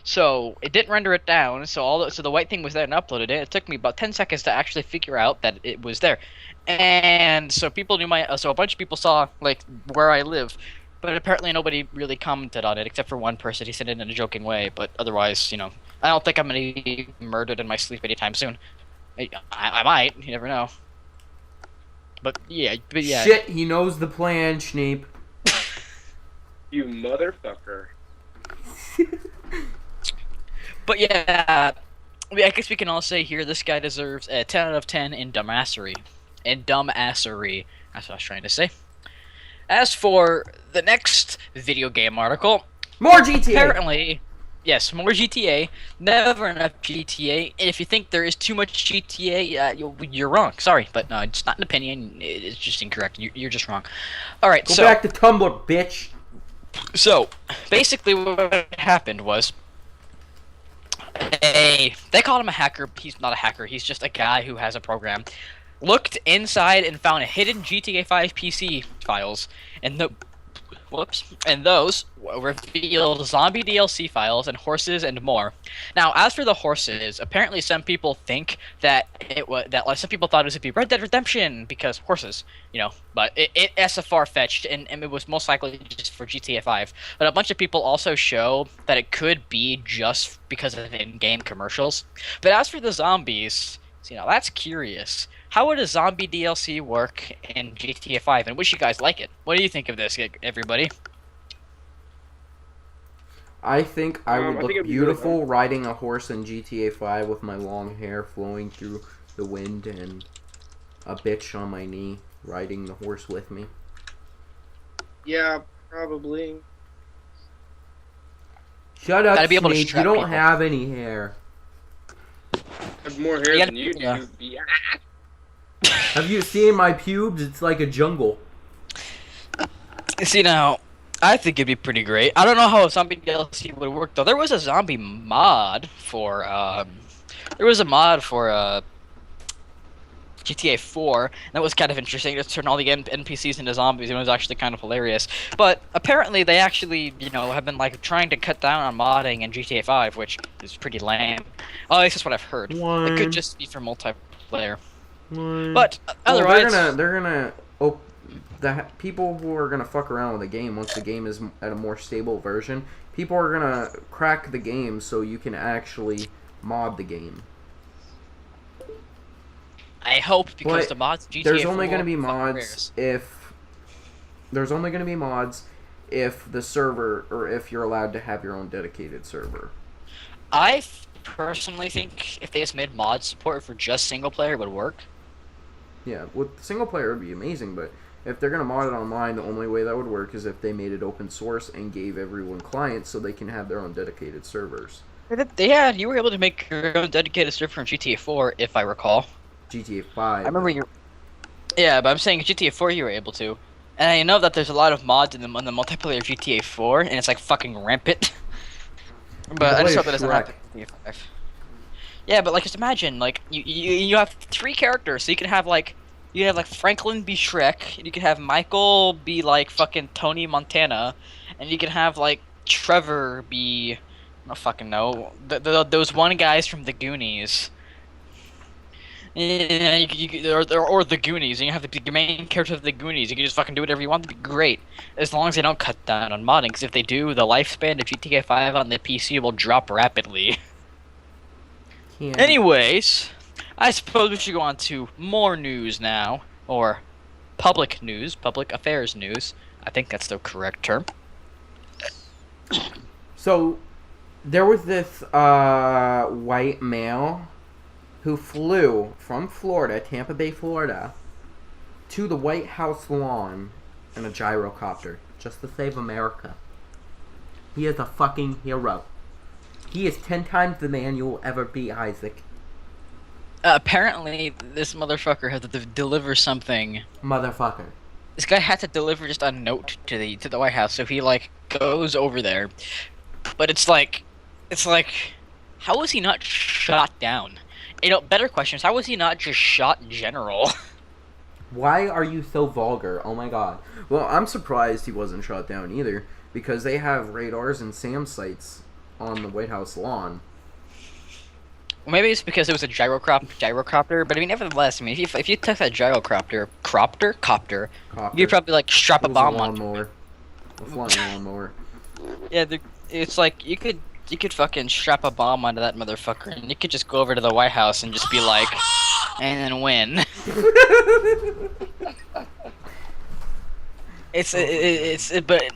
So it didn't render it down, so the white thing was there and uploaded it. It took me about 10 seconds to actually figure out that it was there. And so people knew so a bunch of people saw like where I live, but apparently nobody really commented on it except for one person. He said it in a joking way, but otherwise, you know, I don't think I'm gonna be murdered in my sleep anytime soon. I might, you never know. But yeah. Shit, he knows the plan, Schneep. You motherfucker. But yeah, I guess we can all say here this guy deserves a 10 out of 10 in dumbassery. That's what I was trying to say. As for the next video game article, More GTA! apparently, yes, more GTA. Never enough GTA. And if you think there is too much GTA, you're wrong. Sorry, but no, it's not an opinion. It's just incorrect. You're just wrong. All right, Go so back to Tumblr, bitch. So basically, what happened was they called him a hacker. He's not a hacker. He's just a guy who has a program. Looked inside and found hidden GTA 5 PC files, and those revealed zombie DLC files and horses and more. Now, as for the horses, apparently some people think that some people thought it would be Red Dead Redemption because horses, you know, but it's a far-fetched, and it was most likely just for GTA 5. But a bunch of people also show that it could be just because of in-game commercials. But as for the zombies, you know, that's curious. How would a zombie DLC work in GTA 5, and would you guys like it? What do you think of this, everybody? I think I would I think look it'd be beautiful really riding a horse in GTA 5 with my long hair flowing through the wind and a bitch on my knee riding the horse with me. Yeah, probably. Shut up, Gotta be able to Snake. You strap don't people. have any hair. I have more hair Yeah, than you yeah. do. Yeah. Have you seen my pubes? It's like a jungle. See, now, I think it'd be pretty great. I don't know how a zombie DLC would work, though. There was a zombie mod for, GTA 4, and that was kind of interesting. Just turn all the NPCs into zombies, and it was actually kind of hilarious. But apparently, they actually, you know, have been like trying to cut down on modding in GTA 5, which is pretty lame. At least that's what I've heard. It could just be for multiplayer. But otherwise, the people who are gonna fuck around with the game once the game is at a more stable version, people are gonna crack the game so you can actually mod the game. I hope, because But the mods GTA there's 4 only gonna be fucking mods rares. if the server, or if you're allowed to have your own dedicated server. I personally think if they just made mod support for just single player, it would work. Yeah, with single player it would be amazing, but if they're gonna mod it online, the only way that would work is if they made it open source and gave everyone clients so they can have their own dedicated servers. Yeah, you were able to make your own dedicated server in GTA 4, if I recall. GTA 5. I remember you. Yeah, but I'm saying GTA 4 you were able to, and I know that there's a lot of mods in the multiplayer of GTA 4, and it's like fucking rampant. But I just hope that doesn't happen in GTA 5. Yeah, but like just imagine, like you have 3 characters, so you can have like Franklin be Shrek, you can have Michael be like fucking Tony Montana, and you can have like Trevor be, I don't fucking know, those one guys from the Goonies. Yeah, or the Goonies, and you have the main character of the Goonies. You can just fucking do whatever you want. It'd be great, as long as they don't cut down on modding. Because if they do, the lifespan of GTA 5 on the PC will drop rapidly. Anyways, I suppose we should go on to more news now, or public news, public affairs news. I think that's the correct term. So, there was this white male who flew from Florida, Tampa Bay, Florida, to the White House lawn in a gyrocopter just to save America. He is a fucking hero. He is 10 times the man you will ever be, Isaac. Apparently, this motherfucker had to deliver something. Motherfucker. This guy had to deliver just a note to the White House, so he like goes over there. But it's like, how was he not shot down? You know, better question is, how was he not just shot in general? Why are you so vulgar? Oh my god. Well, I'm surprised he wasn't shot down either, because they have radars and SAM sites on the White House lawn. Well, maybe it's because it was a gyrocopter, but I mean, nevertheless, I mean, if you took that copter, you'd probably like strap a bomb on it. A flying lawnmower. Yeah, it's like you could fucking strap a bomb onto that motherfucker, and you could just go over to the White House and just be like, and then win. But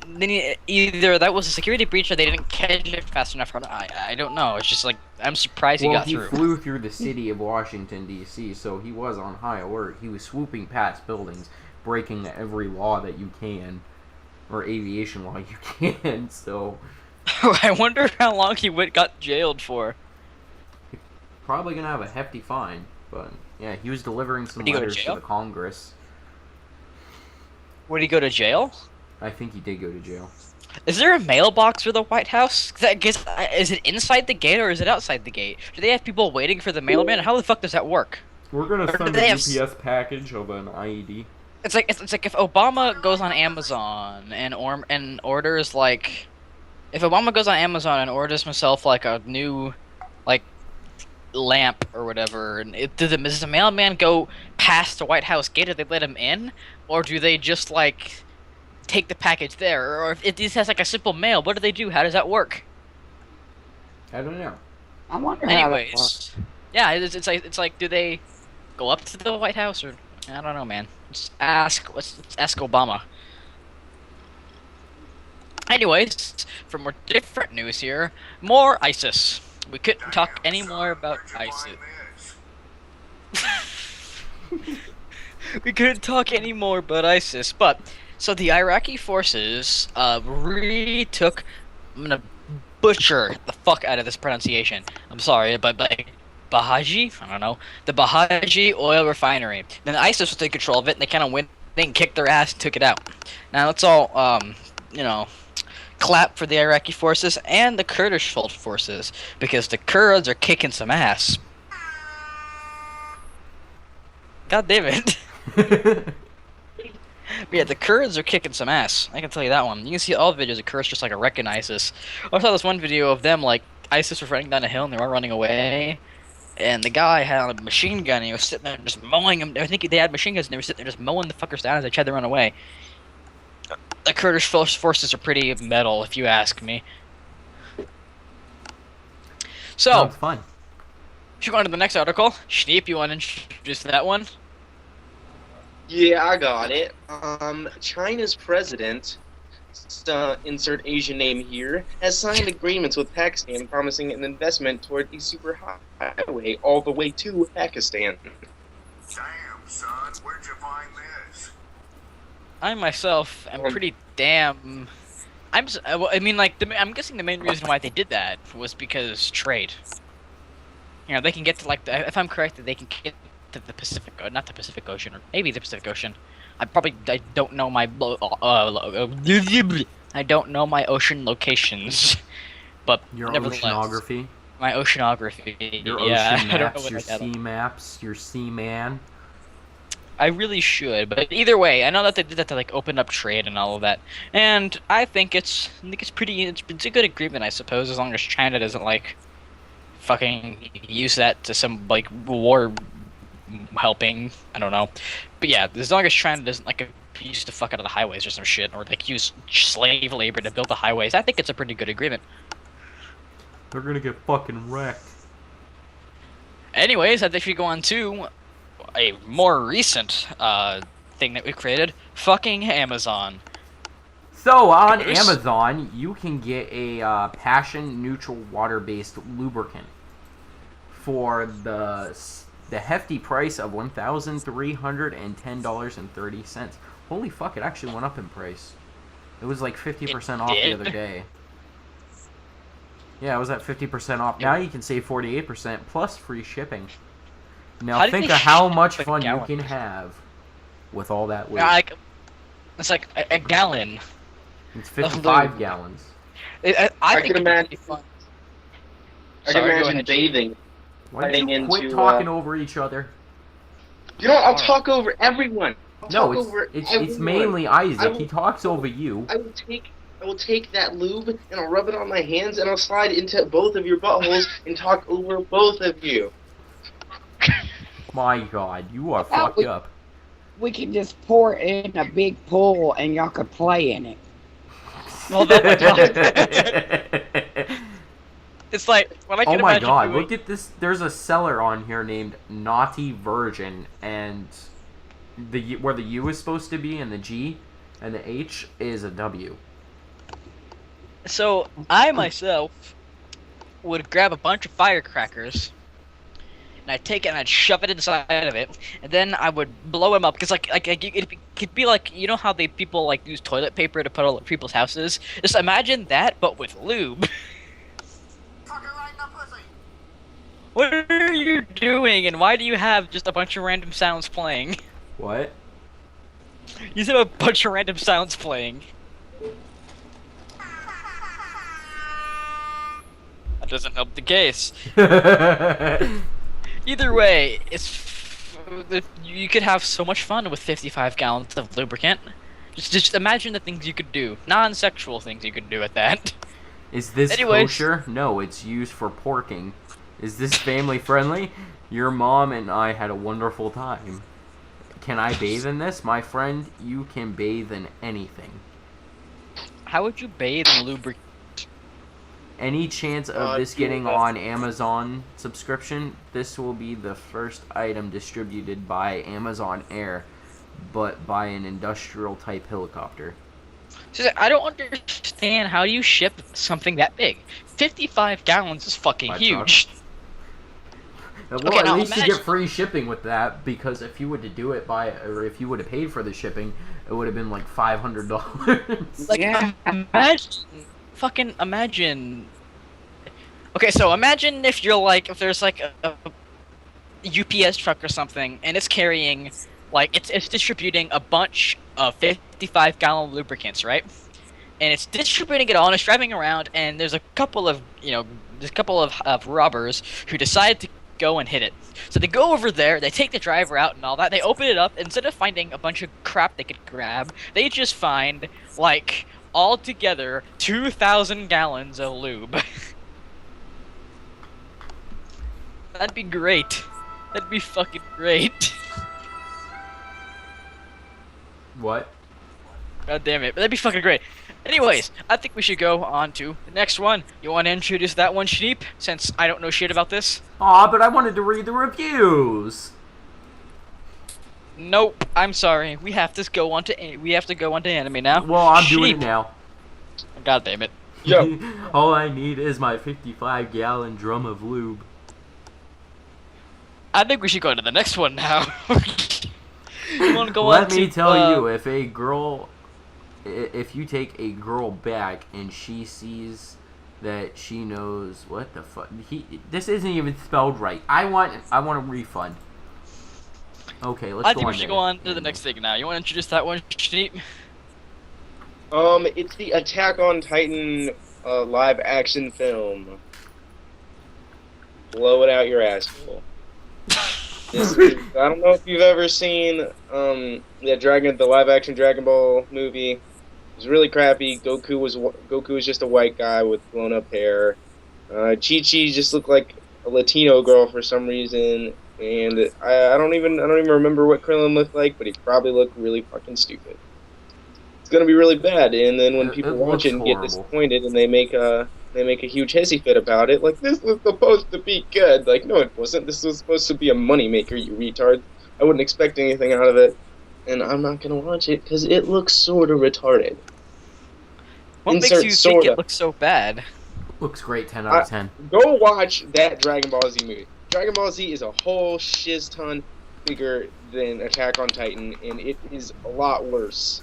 then either that was a security breach or they didn't catch it fast enough. I don't know. It's just like, I'm surprised he got through. Well, he flew through the city of Washington, D.C., so he was on high alert. He was swooping past buildings, breaking every law that you can, or aviation law you can, so... I wonder how long he got jailed for. Probably gonna have a hefty fine, but yeah, he was delivering some letters to the Congress. Would he go to jail? I think he did go to jail. Is there a mailbox for the White House? Is it inside the gate or is it outside the gate? Do they have people waiting for the mailman? How the fuck does that work? We're gonna send a UPS package of an IED. It's like if Obama goes on Amazon and orders like, if Obama goes on Amazon and orders himself like a new like lamp or whatever, and does the mailman go past the White House gate? Do they let him in, or do they just like take the package there? Or if it just has like a simple mail, what do they do? How does that work? I don't know. I wonder. Anyways, yeah, it's like, do they go up to the White House, or I don't know, man. Let's ask Obama. Anyways, for more different news here, more ISIS. We couldn't talk any more about ISIS. We couldn't talk any more about ISIS, but so the Iraqi forces really took. I'm gonna butcher the fuck out of this pronunciation. I'm sorry, but Bahaji, I don't know, the Bahaji oil refinery. Then ISIS was taking control of it, and they kind of went, they kicked their ass, and took it out. Now let's all, you know, clap for the Iraqi forces and the Kurdish forces, because the Kurds are kicking some ass. God damn it. Yeah, the Kurds are kicking some ass. I can tell you that one. You can see all the videos of Kurds just like wrecking ISIS. I saw this one video of them, like, ISIS was running down a hill and they were running away. And the guy had a machine gun and he was sitting there just mowing them. I think they had machine guns and they were sitting there just mowing the fuckers down as they tried to run away. The Kurdish forces are pretty metal, if you ask me. So, sounds fun. Should we go on to the next article? Schneep, you want to introduce that one? Yeah, I got it. China's president, insert Asian name here, has signed agreements with Pakistan promising an investment toward a superhighway all the way to Pakistan. son. Where'd you find this? I myself am pretty damn. I mean, like, I'm guessing the main reason why they did that was because trade. You know, they can get to, like, if I'm correct, they can get to the Pacific, not the Pacific Ocean, or maybe the Pacific Ocean. I don't know my, I don't know my ocean locations, but Your nevertheless, oceanography. my oceanography. Your Yeah, ocean I don't maps, know what your I got. sea maps, your sea man. I really should, but either way, I know that they did that to like open up trade and all of that, and I think it's it's a good agreement, I suppose, as long as China doesn't like fucking use that to some like war helping. I don't know, but yeah, as long as China doesn't like use the fuck out of the highways or some shit, or like use slave labor to build the highways, I think it's a pretty good agreement. They're gonna get fucking wrecked. Anyways, I think we go on to a more recent thing that we created, fucking Amazon. So on Yes. Amazon, you can get a passion-neutral water-based lubricant for the hefty price of $1,310.30. Holy fuck! It actually went up in price. It was like 50% off the did? other day. Yeah, it was at 50% off. Now you can save 48% plus free shipping. Now How do think they of how ship much a fun you gallon? can have with all that weight. Like, it's like a gallon. It's 55 lube. gallons. I can think it'd be imagine- fun. I can Sorry, go imagine ahead. bathing. Why don't Heading you quit into, talking over each other? You know, I'll talk over everyone. I'll No, talk over it's everyone. mainly I Isaac. will- He talks over you. I will take that lube and I'll rub it on my hands and I'll slide into both of your buttholes and talk over both of you. My God, you are fucked up. We could just pour it in a big pool and y'all could play in it. Well, it's like when I can Oh my imagine God, doing- look at this. There's a seller on here named Naughty Virgin, and where the U is supposed to be and the G and the H is a W. So I myself would grab a bunch of firecrackers, and I'd take it and I'd shove it inside of it, and then I would blow them up because it could be like, you know how people like use toilet paper to put all over people's houses. Just imagine that, but with lube. What are you doing, and why do you have just a bunch of random sounds playing? What? You have a bunch of random sounds playing. That doesn't help the case. Either way, you could have so much fun with 55 gallons of lubricant. Just imagine the things you could do. Non-sexual things you could do with that. Is this Anyways. kosher? No, it's used for porking. Is this family friendly? Your mom and I had a wonderful time. Can I bathe in this? My friend, you can bathe in anything. How would you bathe in lubricant? Any chance of this do you getting have- on Amazon subscription? This will be the first item distributed by Amazon Air, but by an industrial type helicopter. I don't understand how you ship something that big. 55 gallons is fucking By huge. Well, Okay, at now least you imagine- get free shipping with that, because if you would to do it or if you would have paid for the shipping, it would have been like $500. Like, Yeah. imagine. Okay, so imagine if there's like a UPS truck or something, and it's carrying, like, it's distributing a bunch of 55-gallon lubricants, right? And it's distributing it all, and it's driving around, and there's a couple of robbers who decide to go and hit it. So they go over there, they take the driver out and all that, they open it up, instead of finding a bunch of crap they could grab, they just find, like, altogether 2,000 gallons of lube. That'd be great. That'd be fucking great. What? God damn it. But that'd be fucking great. Anyways, I think we should go on to the next one. You want to introduce that one, Sheep? Since I don't know shit about this. Aw, but I wanted to read the reviews. Nope. I'm sorry. We have to go on to anime now. Well, I'm doing it Sheep. now. God damn it. Yo. All I need is my 55-gallon drum of lube. I think we should go to the next one now. You want to go Let on me to, tell you, if you take a girl back and she sees that she knows what the fuck, this isn't even spelled right. I want a refund. Okay, let's I go think on. we should go on to the next thing now. You want to introduce that one, Sheep? It's the Attack on Titan live action film. Blow it out your asshole. I don't know if you've ever seen the live action Dragon Ball movie. It was really crappy. Goku was just a white guy with blown up hair. Chi-Chi just looked like a Latino girl for some reason, and I don't even remember what Krillin looked like, but he probably looked really fucking stupid. It's gonna be really bad, and then when people watch it and get disappointed, and they make a huge hissy fit about it, like, this was supposed to be good. Like, no, it wasn't. This was supposed to be a moneymaker, you retard. I wouldn't expect anything out of it, and I'm not gonna watch it because it looks sort of retarded. What makes you think it looks so bad? Looks great, 10 out of 10. Go watch that Dragon Ball Z movie. Dragon Ball Z is a whole shiz ton bigger than Attack on Titan, and it is a lot worse.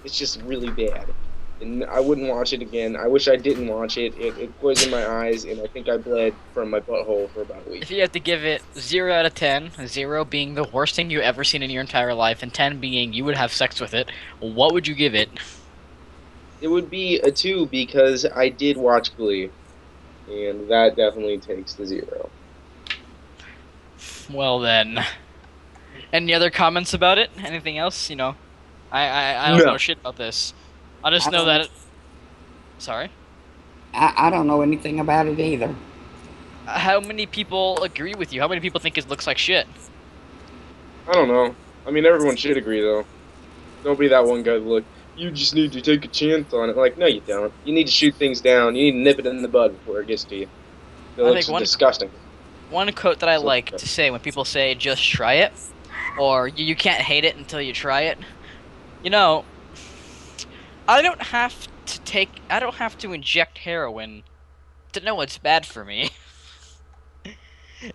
It's just really bad. And I wouldn't watch it again. I wish I didn't watch it. It poisoned my eyes, and I think I bled from my butthole for about a week. If you had to give it 0 out of 10, 0 being the worst thing you've ever seen in your entire life, and 10 being you would have sex with it, what would you give it? It would be a 2 because I did watch Glee, and that definitely takes the 0. Well then, any other comments about it? Anything else? You know, I don't know shit about this. I just know that. Sorry. I don't know anything about it either. How many people agree with you? How many people think it looks like shit? I don't know. I mean, everyone should agree though. Don't be that one guy that look. You just need to take a chance on it. Like, no, you don't. You need to shoot things down. You need to nip it in the bud before it gets to you. It looks disgusting. One quote that I like to say when people say just try it, or you can't hate it until you try it. You know, I don't have to inject heroin to know it's bad for me.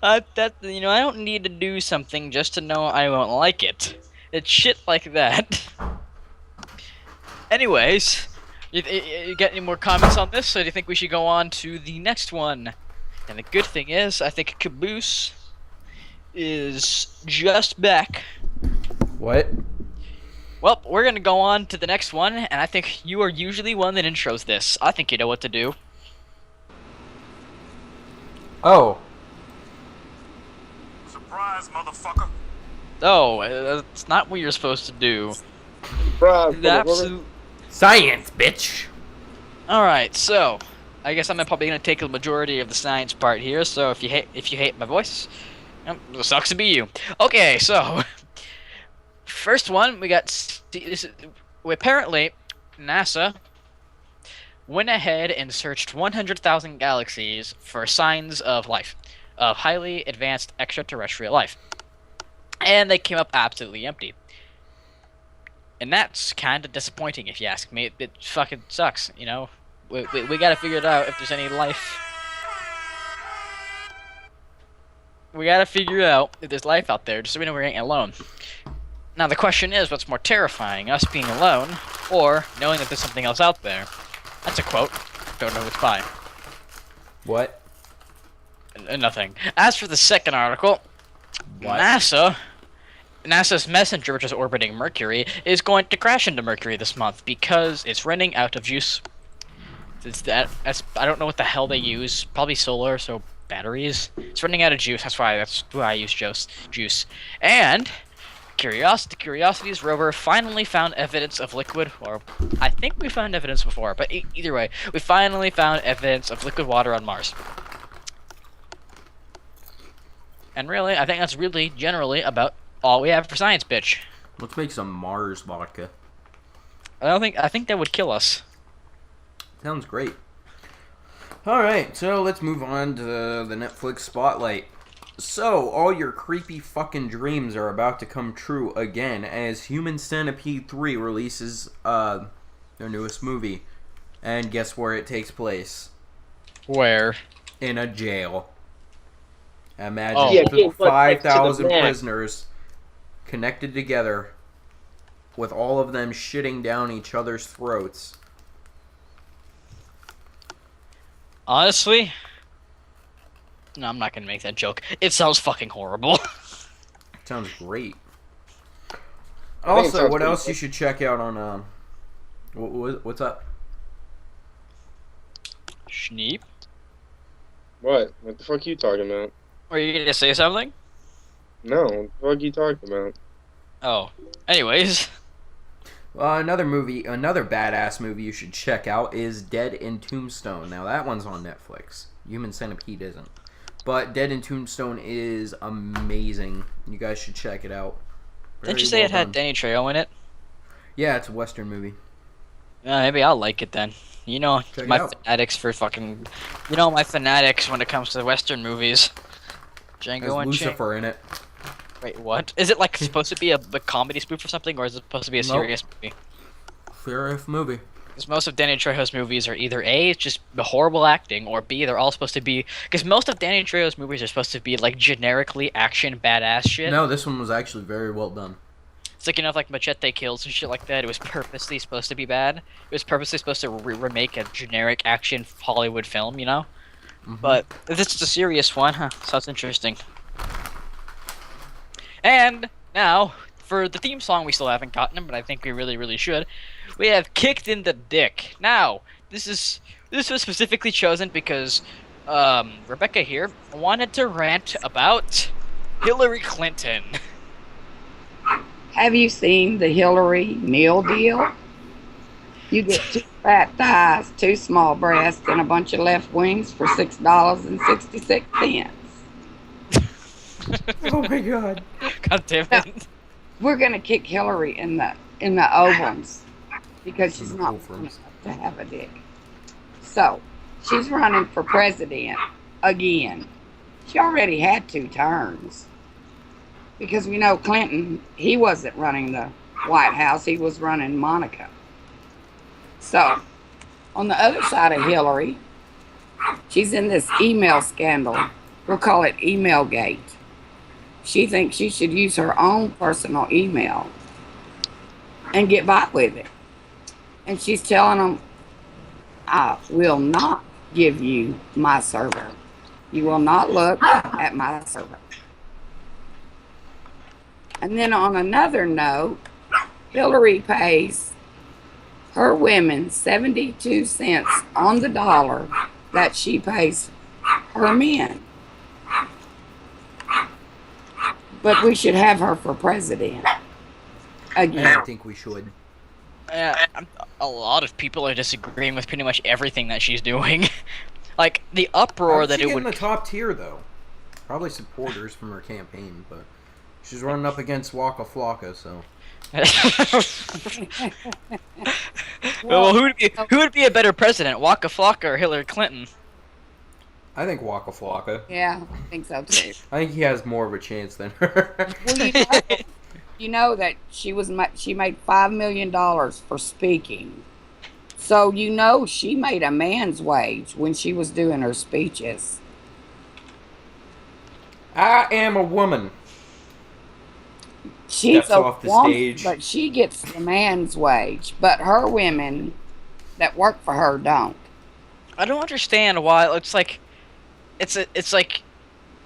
I don't need to do something just to know I won't like it. It's shit like that. Anyways, you got any more comments on this, or do you think we should go on to the next one? And the good thing is, I think Caboose is just back. What? Well, we're gonna go on to the next one, and I think you are usually one that intros this. I think you know what to do. Oh. Surprise, motherfucker. Oh, that's not what you're supposed to do. Bruh, Science, bitch. Alright, so I guess I'm probably gonna take the majority of the science part here, so if you hate my voice, it sucks to be you. Okay, so first one we got apparently NASA went ahead and searched 100,000 galaxies for signs of life, of highly advanced extraterrestrial life. And they came up absolutely empty. And that's kind of disappointing, if you ask me. It fucking sucks, you know? We gotta figure it out if there's any life. We gotta figure out if there's life out there, just so we know we ain't alone. Now the question is, what's more terrifying, us being alone, or knowing that there's something else out there? That's a quote. Don't know what's by. What? Nothing. As for the second article, NASA's Messenger, which is orbiting Mercury, is going to crash into Mercury this month because it's running out of juice. I don't know what the hell they use. Probably solar, so batteries. It's running out of juice. That's why I use juice. And Curiosity's rover finally found evidence of liquid, or I think we found evidence before, but either way, we finally found evidence of liquid water on Mars. And really, I think that's really generally about all we have for science, bitch. Let's make some Mars vodka. I think that would kill us. Sounds great. Alright, so let's move on to the Netflix spotlight. So, all your creepy fucking dreams are about to come true again as Human Centipede 3 releases their newest movie. And guess where it takes place? Where? In a jail. Imagine 5,000 prisoners connected together with all of them shitting down each other's throats. Honestly, no, I'm not gonna make that joke. It sounds fucking horrible. Sounds great. I think it Also, sounds what pretty else good. you should check out on what's up? Schneep? What? What the fuck are you talking about? Were you gonna say something? No, what the fuck are you talking about? Oh. Anyways. Another badass movie you should check out is Dead in Tombstone. Now that one's on Netflix. Human Centipede isn't. But Dead in Tombstone is amazing. You guys should check it out. Didn't you Very say it well had done. Danny Trejo in it? Yeah, it's a Western movie. Maybe I'll like it then. You know, Check it my out. fanatics for fucking... You know, my fanatics when it comes to Western movies. Has Django and Lucifer in it. Wait, what? Is it like supposed to be a comedy spoof or something, or is it supposed to be a Nope. serious movie? Serious movie. Because most of Danny Trejo's movies are either A, it's just horrible acting, or B, they're all supposed to be... Because most of Danny Trejo's movies are supposed to be like generically action badass shit. No, this one was actually very well done. It's like, you know, like Machete Kills and shit like that. It was purposely supposed to be bad. It was purposely supposed to remake a generic action Hollywood film, you know? But this is a serious one, huh? Sounds interesting. And now, for the theme song, we still haven't gotten, but I think we really, really should. We have Kicked in the Dick. Now, this was specifically chosen because Rebecca here wanted to rant about Hillary Clinton. Have you seen the Hillary meal deal? You get 2 fat thighs, 2 small breasts, and a bunch of left wings for $6.66. Oh my god. God damn it. We're gonna kick Hillary in the ovals because she's In the not fulcrums. enough to have a dick. So she's running for president again. She already had 2 terms because we know Clinton, he wasn't running the White House, he was running Monica. So on the other side of Hillary, she's in this email scandal. We'll call it Email Gate. She thinks she should use her own personal email and get by with it. And she's telling them, I will not give you my server. You will not look at my server. And then on another note, Hillary pays her women 72 cents on the dollar that she pays her men. But we should have her for president again. I think we should. A lot of people are disagreeing with pretty much everything that she's doing. Like, the uproar that it would... in the top tier, though. Probably supporters from her campaign, but she's running up against Waka Flocka, so... Well, who would be a better president, Waka Flocka or Hillary Clinton? I think Waka Flocka. Yeah, I think so too. I think he has more of a chance than her. Well, you know that she made $5 million for speaking. So you know she made a man's wage when she was doing her speeches. I am a woman. She's Steps a off the woman, stage. but she gets the man's wage. But her women that work for her don't. I don't understand why. It's like,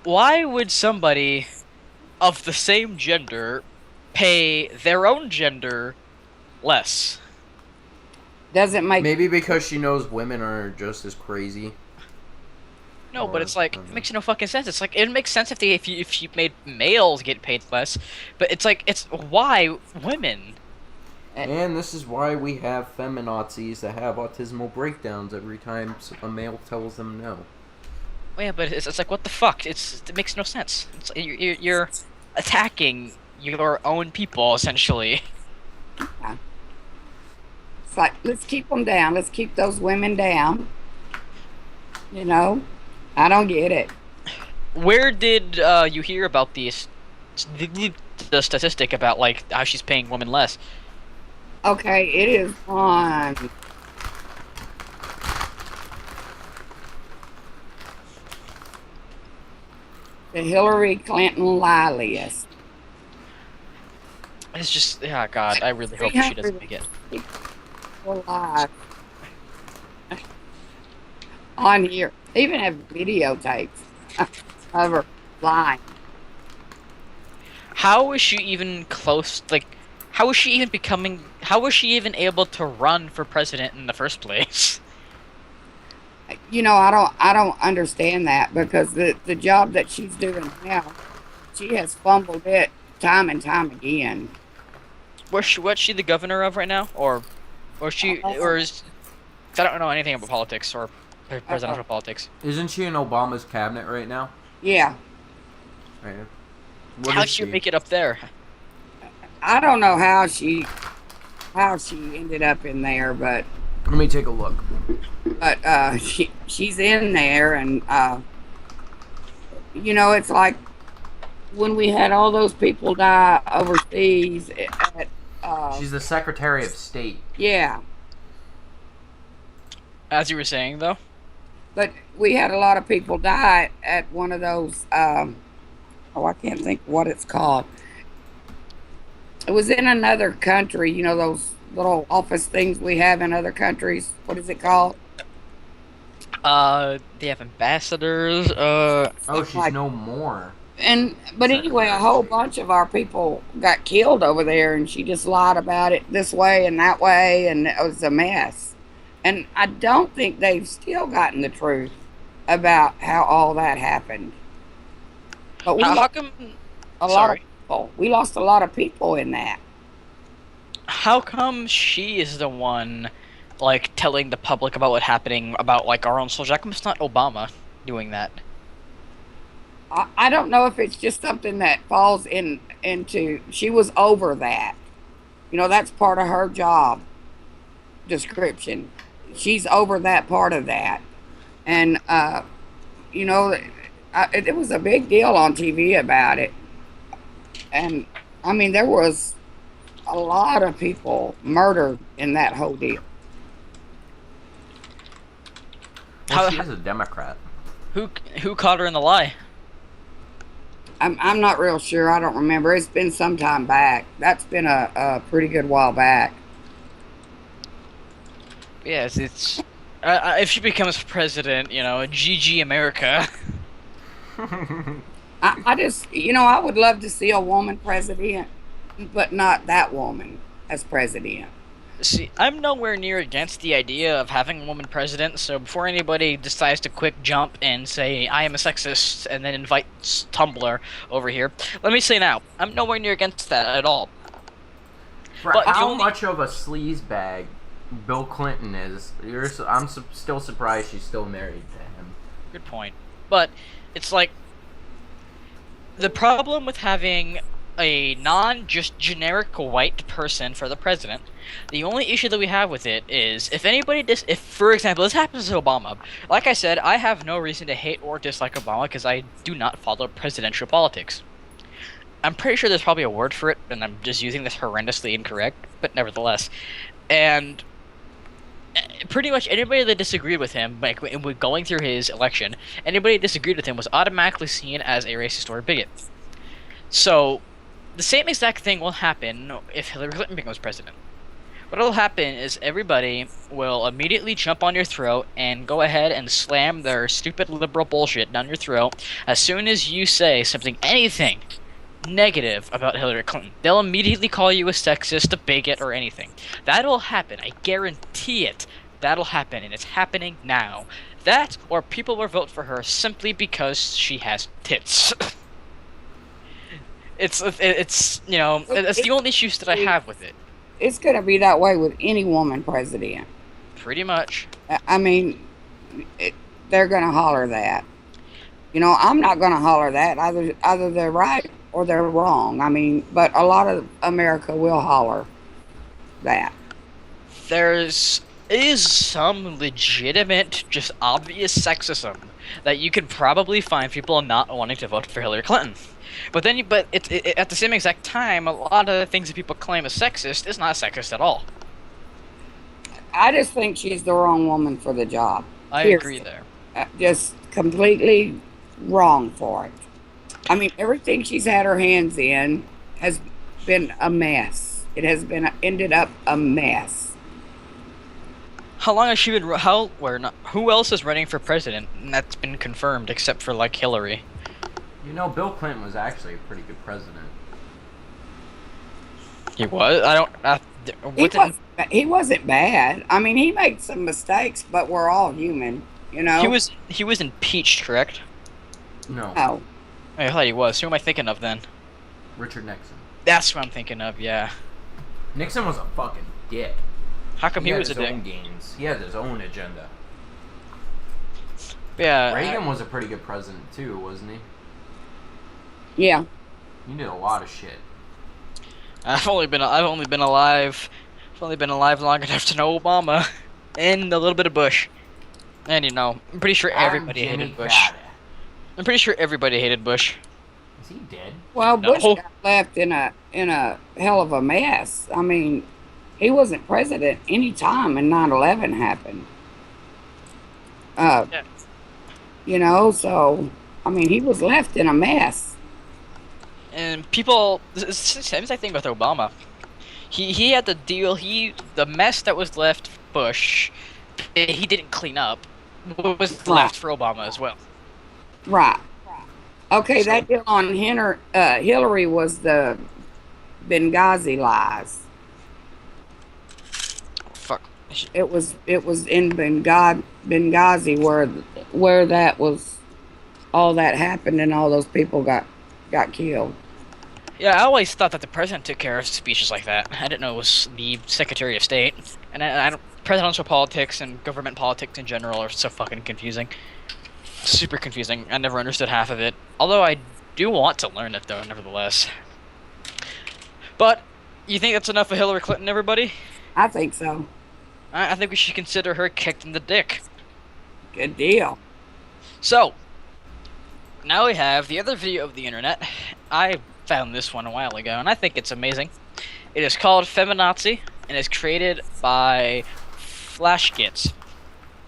why would somebody of the same gender pay their own gender less? Doesn't make Maybe because she knows women are just as crazy. No, but it's like, it makes no fucking sense. It's like, it makes sense if you made males get paid less, but it's like, it's why women? And this is why we have feminazis that have autismal breakdowns every time a male tells them no. Yeah, but it's like, what the fuck? It makes no sense. It's, you're attacking your own people, essentially. It's like, let's keep them down. Let's keep those women down. You know? I don't get it. Where did you hear about the statistic about, like, how she's paying women less? Okay, it is on the Hillary Clinton lie list. It's just, yeah, God, I really hope she doesn't make it. People alive on here. They even have videotapes of her lying. How is she even close? Like, how is she even becoming? How was she even able to run for president in the first place? You know, I don't understand that, because the job that she's doing now, she has fumbled it time and time again. What's she the governor of right now, or she, or is? I don't know anything about politics or presidential politics. Isn't she in Obama's cabinet right now? Yeah. Right. How'd she make it up there? I don't know how she ended up in there, but Let me take a look. she's in there, and you know, it's like when we had all those people die overseas at She's the Secretary of State. yeah, As you were saying, though. but we had a lot of people die at one of those I can't think what it's called. It was in another country, you know, those little office things we have in other countries. What is it called? They have ambassadors. Oh, she's no more. But anyway, a whole bunch of our people got killed over there, and she just lied about it this way and that way, and it was a mess. And I don't think they've still gotten the truth about how all that happened. But we How come? a lot of people. We lost a lot of people in that. How come she is the one, like, telling the public about what's happening about, like, our own soldiers? How come it's not Obama doing that? I don't know if it's just something that falls into. She was over that. You know, that's part of her job description. She's over that part of that. And, you know, it was a big deal on TV about it. And, I mean, there was a lot of people in that whole deal. Well, she is a Democrat. Who caught her in the lie? I'm not real sure. I don't remember. It's been some time back. That's been a pretty good while back. Yes, it's if she becomes president, you know, GG America. I just, you know, I would love to see a woman president, but not that woman as president. See, I'm nowhere near against the idea of having a woman president, so before anybody decides to quick jump and say, I am a sexist, and then invite Tumblr over here, let me say now, I'm nowhere near against that at all. But how much of a sleazebag Bill Clinton is, I'm still surprised she's still married to him. Good point. But, it's like, the problem with having a just generic white person for the president, the only issue that we have with it is if for example, this happens to Obama. Like I said, I have no reason to hate or dislike Obama because I do not follow presidential politics. I'm pretty sure there's probably a word for it, and I'm just using this horrendously incorrect, but nevertheless. And pretty much anybody that disagreed with him, like going through his election, anybody that disagreed with him was automatically seen as a racist or a bigot. So, the same exact thing will happen if Hillary Clinton becomes president. What will happen is everybody will immediately jump on your throat and go ahead and slam their stupid liberal bullshit down your throat as soon as you say anything negative about Hillary Clinton. They'll immediately call you a sexist, a bigot, or anything. That'll happen. I guarantee it. That'll happen, and it's happening now. That, or people will vote for her simply because she has tits. It's you know, that's the only issues that I have with it. It's going to be that way with any woman president. Pretty much. I mean, they're going to holler that. You know, I'm not going to holler that. Either they're right or they're wrong. I mean, but a lot of America will holler that. Is some legitimate, just obvious sexism that you could probably find people not wanting to vote for Hillary Clinton. But at the same exact time, a lot of the things that people claim as sexist is not sexist at all. I just think she's the wrong woman for the job. I agree there. Just completely wrong for it. I mean, everything she's had her hands in been a mess. It has been ended up a mess. How long has she been? Who else is running for president? And that's been confirmed, except for like Hillary. You know, Bill Clinton was actually a pretty good president. He was. I don't. He wasn't bad. I mean, he made some mistakes, but we're all human, you know. He was impeached, correct? No. Oh, I thought he was. Who am I thinking of then? Richard Nixon. That's what I'm thinking of. Yeah. Nixon was a fucking dick. How come he was a had his own dick? games. He had his own agenda. Yeah. Reagan was a pretty good president too, wasn't he? yeah. He did a lot of shit. I've only been alive long enough to know Obama, and a little bit of Bush, and I'm pretty sure everybody hated Bush. I'm pretty sure everybody hated Bush. Is he dead? Well, No. Bush got left in a hell of a mess. I mean, he wasn't president any time when 9/11 happened. Yeah. You know, so I mean, he was left in a mess. And people, same thing with Obama. He had to deal. The mess that was left for Bush, he didn't clean up. Was left for Obama as well. Right. Okay, that deal on Hillary was the Benghazi lies. Fuck. It was in Benghazi where that was, all that happened and all those people got killed. Yeah, I always thought that the president took care of speeches like that. I didn't know it was the Secretary of State. And I don't. Presidential politics and government politics in general are so fucking confusing. Super confusing. I never understood half of it. Although I do want to learn it, though, nevertheless. But, you think that's enough of Hillary Clinton, everybody? I think so. I think we should consider her kicked in the dick. Good deal. So, now we have the other video of the internet. I found this one a while ago, and I think it's amazing. It is called FEMINAZI, and it's created by FlashGits.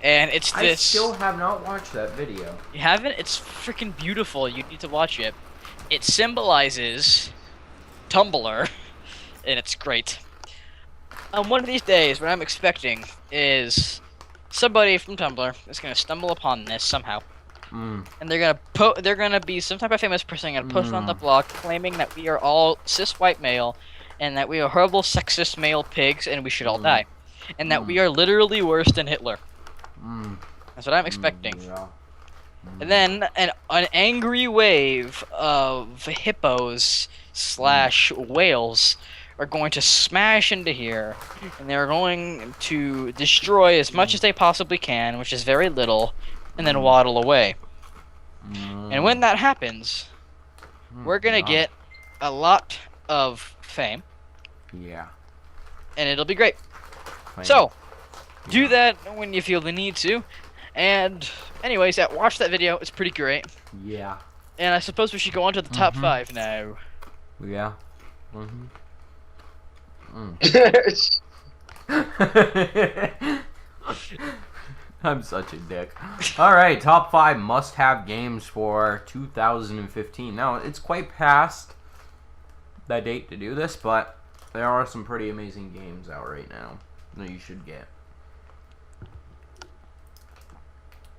And it's this... I still have not watched that video. You haven't? It's freaking beautiful. You need to watch it. It symbolizes Tumblr, and it's great. One of these days, what I'm expecting is somebody from Tumblr is going to stumble upon this somehow. And they're gonna be some type of famous person gonna post on the blog claiming that we are all cis white male, and that we are horrible sexist male pigs, and we should all die, and that we are literally worse than Hitler. That's what I'm expecting. Yeah. And then an angry wave of hippos / whales are going to smash into here, and they're going to destroy as much as they possibly can, which is very little, and then waddle away. And when that happens, we're gonna get a lot of fame. Yeah. And it'll be great. So, do that when you feel the need to. And, anyways, watch that video. It's pretty great. Yeah. And I suppose we should go on to the top 5 now. Yeah. I'm such a dick. Alright, top 5 must-have games for 2015. Now, it's quite past that date to do this, but there are some pretty amazing games out right now that you should get.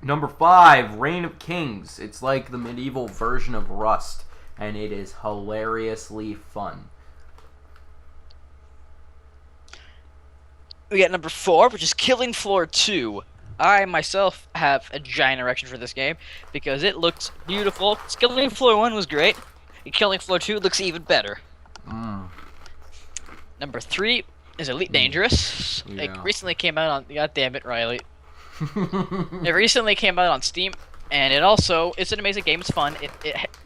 Number 5, Reign of Kings. It's like the medieval version of Rust, and it is hilariously fun. We got number 4, which is Killing Floor 2. I myself have a giant erection for this game because it looks beautiful. Killing Floor 1 was great. Killing Floor 2 looks even better. Number 3 is Elite Dangerous. Yeah. It recently came out on... God damn it, Riley. It recently came out on Steam, and it's an amazing game. It's fun. It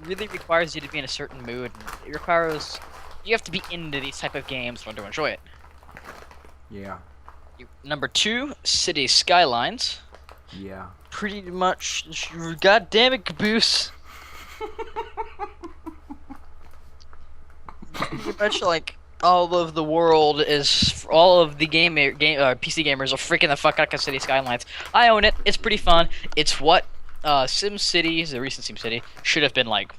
really requires you to be in a certain mood. It requires... You have to be into these type of games in order to enjoy it. Yeah. Number 2, City Skylines. Yeah. Pretty much... God damn it, Caboose. Pretty much like all of the world is... All of the PC gamers are freaking the fuck out of City Skylines. I own it. It's pretty fun. It's what SimCity, the recent SimCity, should have been like.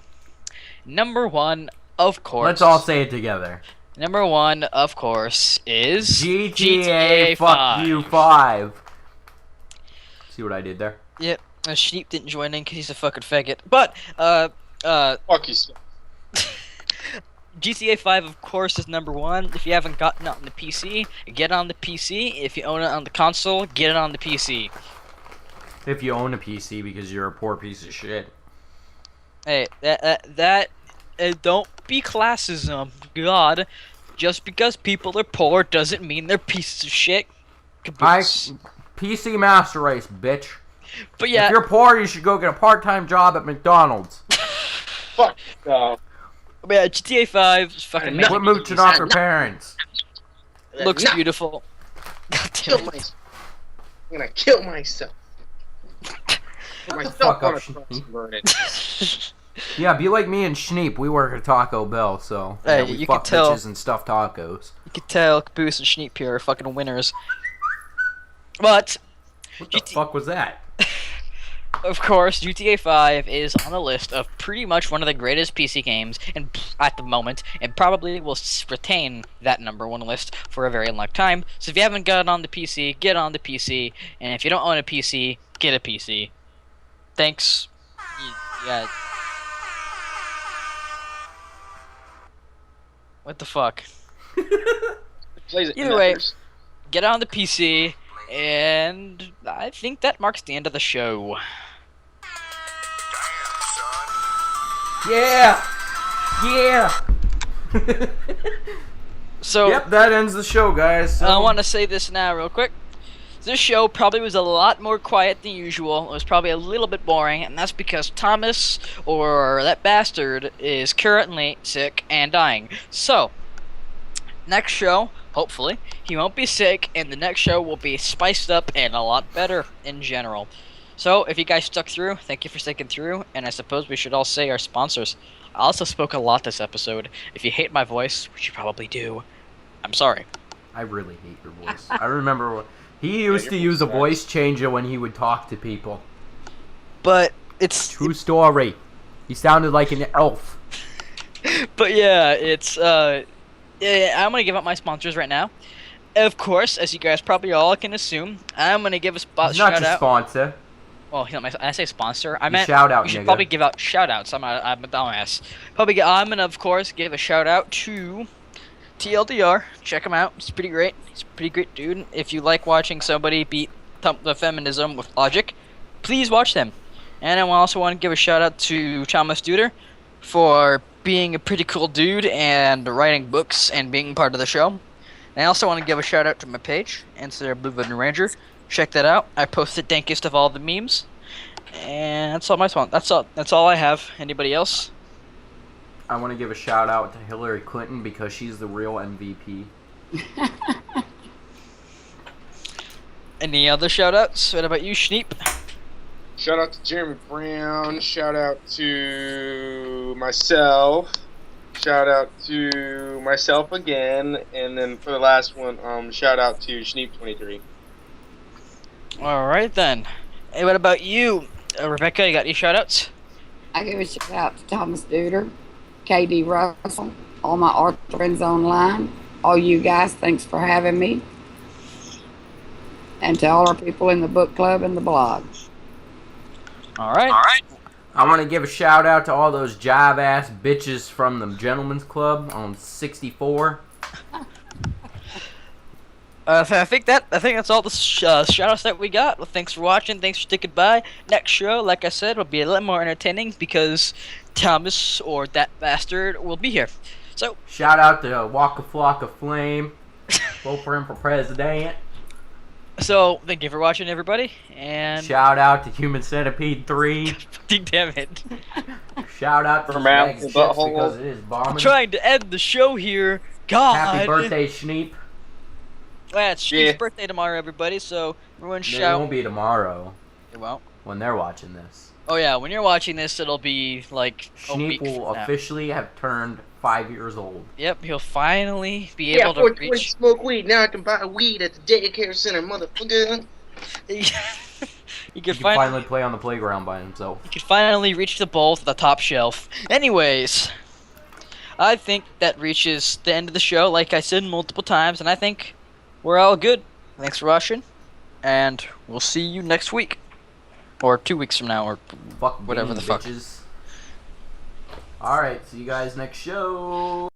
Number 1, of course. Let's all say it together. Number 1, of course, is GTA, fuck 5. you 5. See what I did there? Yep, Sheep didn't join in because he's a fucking faggot. But, Fuck you. GTA 5, of course, is number 1. If you haven't gotten it on the PC, get on the PC. If you own it on the console, get it on the PC. If you own a PC because you're a poor piece of shit. Hey, don't be classism. God, just because people are poor doesn't mean they're pieces of shit. Caboose. PC Master Race, bitch. But yeah, If you're poor, you should go get a part-time job at McDonald's. Fuck no. but yeah, GTA 5 is fucking amazing. Quit mooching off your parents. Looks No, beautiful. God kill damn it. myself. I'm gonna kill myself. Put myself fuck on up, a cross Sheep. and burn it. Yeah, be like me and Schneep. We work at Taco Bell, so Hey, we you fuck can tell. bitches and stuffed tacos. You can tell Caboose and Schneep here are fucking winners. But, What the fuck was that? of course, GTA 5 is on the list of pretty much one of the greatest PC games at the moment, and probably will retain that number 1 list for a very long time. So if you haven't got it on the PC, get on the PC, and if you don't own a PC, get a PC. Thanks. Yeah. What the fuck? Plays it Either way, matters. get on the PC, and I think that marks the end of the show. Yeah! Yeah! So, Yep, that ends the show, guys. So I want to say this now real quick. This show probably was a lot more quiet than usual. It was probably a little bit boring, and that's because Thomas, or that bastard, is currently sick and dying. So, next show, hopefully, he won't be sick, and the next show will be spiced up and a lot better in general. So, if you guys stuck through, thank you for sticking through, and I suppose we should all say our sponsors. I also spoke a lot this episode. If you hate my voice, which you probably do, I'm sorry. I really hate your voice. I remember he used to use a voice changer when he would talk to people. But it's... True story. He sounded like an elf. But yeah, it's I'm gonna give out my sponsors right now. Of course, as you guys probably all can assume, I'm gonna give a He's not shout just out. sponsor. Well, I say sponsor. I meant shout out, we should nigga. probably give out shout outs. I'm a dumbass. I'm gonna of course give a shout out to TLDR. Check him out. He's pretty great. He's a pretty great dude. If you like watching somebody beat the feminism with logic, please watch them. And I also want to give a shout out to Thomas Duder for being a pretty cool dude and writing books and being part of the show. And I also want to give a shout out to my page, Answer Blue Voodoo Ranger. Check that out. I post the dankest of all the memes. And that's all my spawn. That's all I have. Anybody else? I want to give a shout out to Hillary Clinton because she's the real MVP. Any other shout outs? What about you, Schneep? Shout out to Jeremy Brown. Shout out to myself. Shout out to myself again. And then for the last one, shout out to Schneep23. Alright then. Hey, what about you? Rebecca, you got any shout outs? I give a shout out to Thomas Duder, KD Russell, all my art friends online, all you guys, thanks for having me, and to all our people in the book club and the blog. Alright. I want to give a shout out to all those jive ass bitches from the Gentleman's Club on 64. I think that's all the shout outs that we got. Well, thanks for watching. Thanks for sticking by. Next show, like I said, will be a little more entertaining because Thomas or that bastard will be here. So, Shout out to Waka Flocka Flame. Vote for him for president. thank you for watching, everybody. And Shout out to Human Centipede 3. damn it. Shout out to For this mouth bag of and chips butthole. because it is bombing. I'm trying to end the show here. God. Happy birthday, Schneep. Well, it's Yeah. Steve's birthday tomorrow, everybody. So everyone It shout. won't be tomorrow It won't. when they're watching this. Oh yeah, when you're watching this, it'll be like a Schneep week will from now. officially have turned 5 years old. Yep, he'll finally be Yeah, able to 420 reach. smoke weed. Now I can buy weed at the daycare center, motherfucker. You He can can finally. finally play on the playground by himself. You can finally reach the bowl to the top shelf. Anyways, I think that reaches the end of the show, like I said multiple times, and I think we're all good. Thanks for watching, and we'll see you next week. Or 2 weeks from now, or Fuck whatever gaming, the fuck. bitches. Alright, see you guys next show.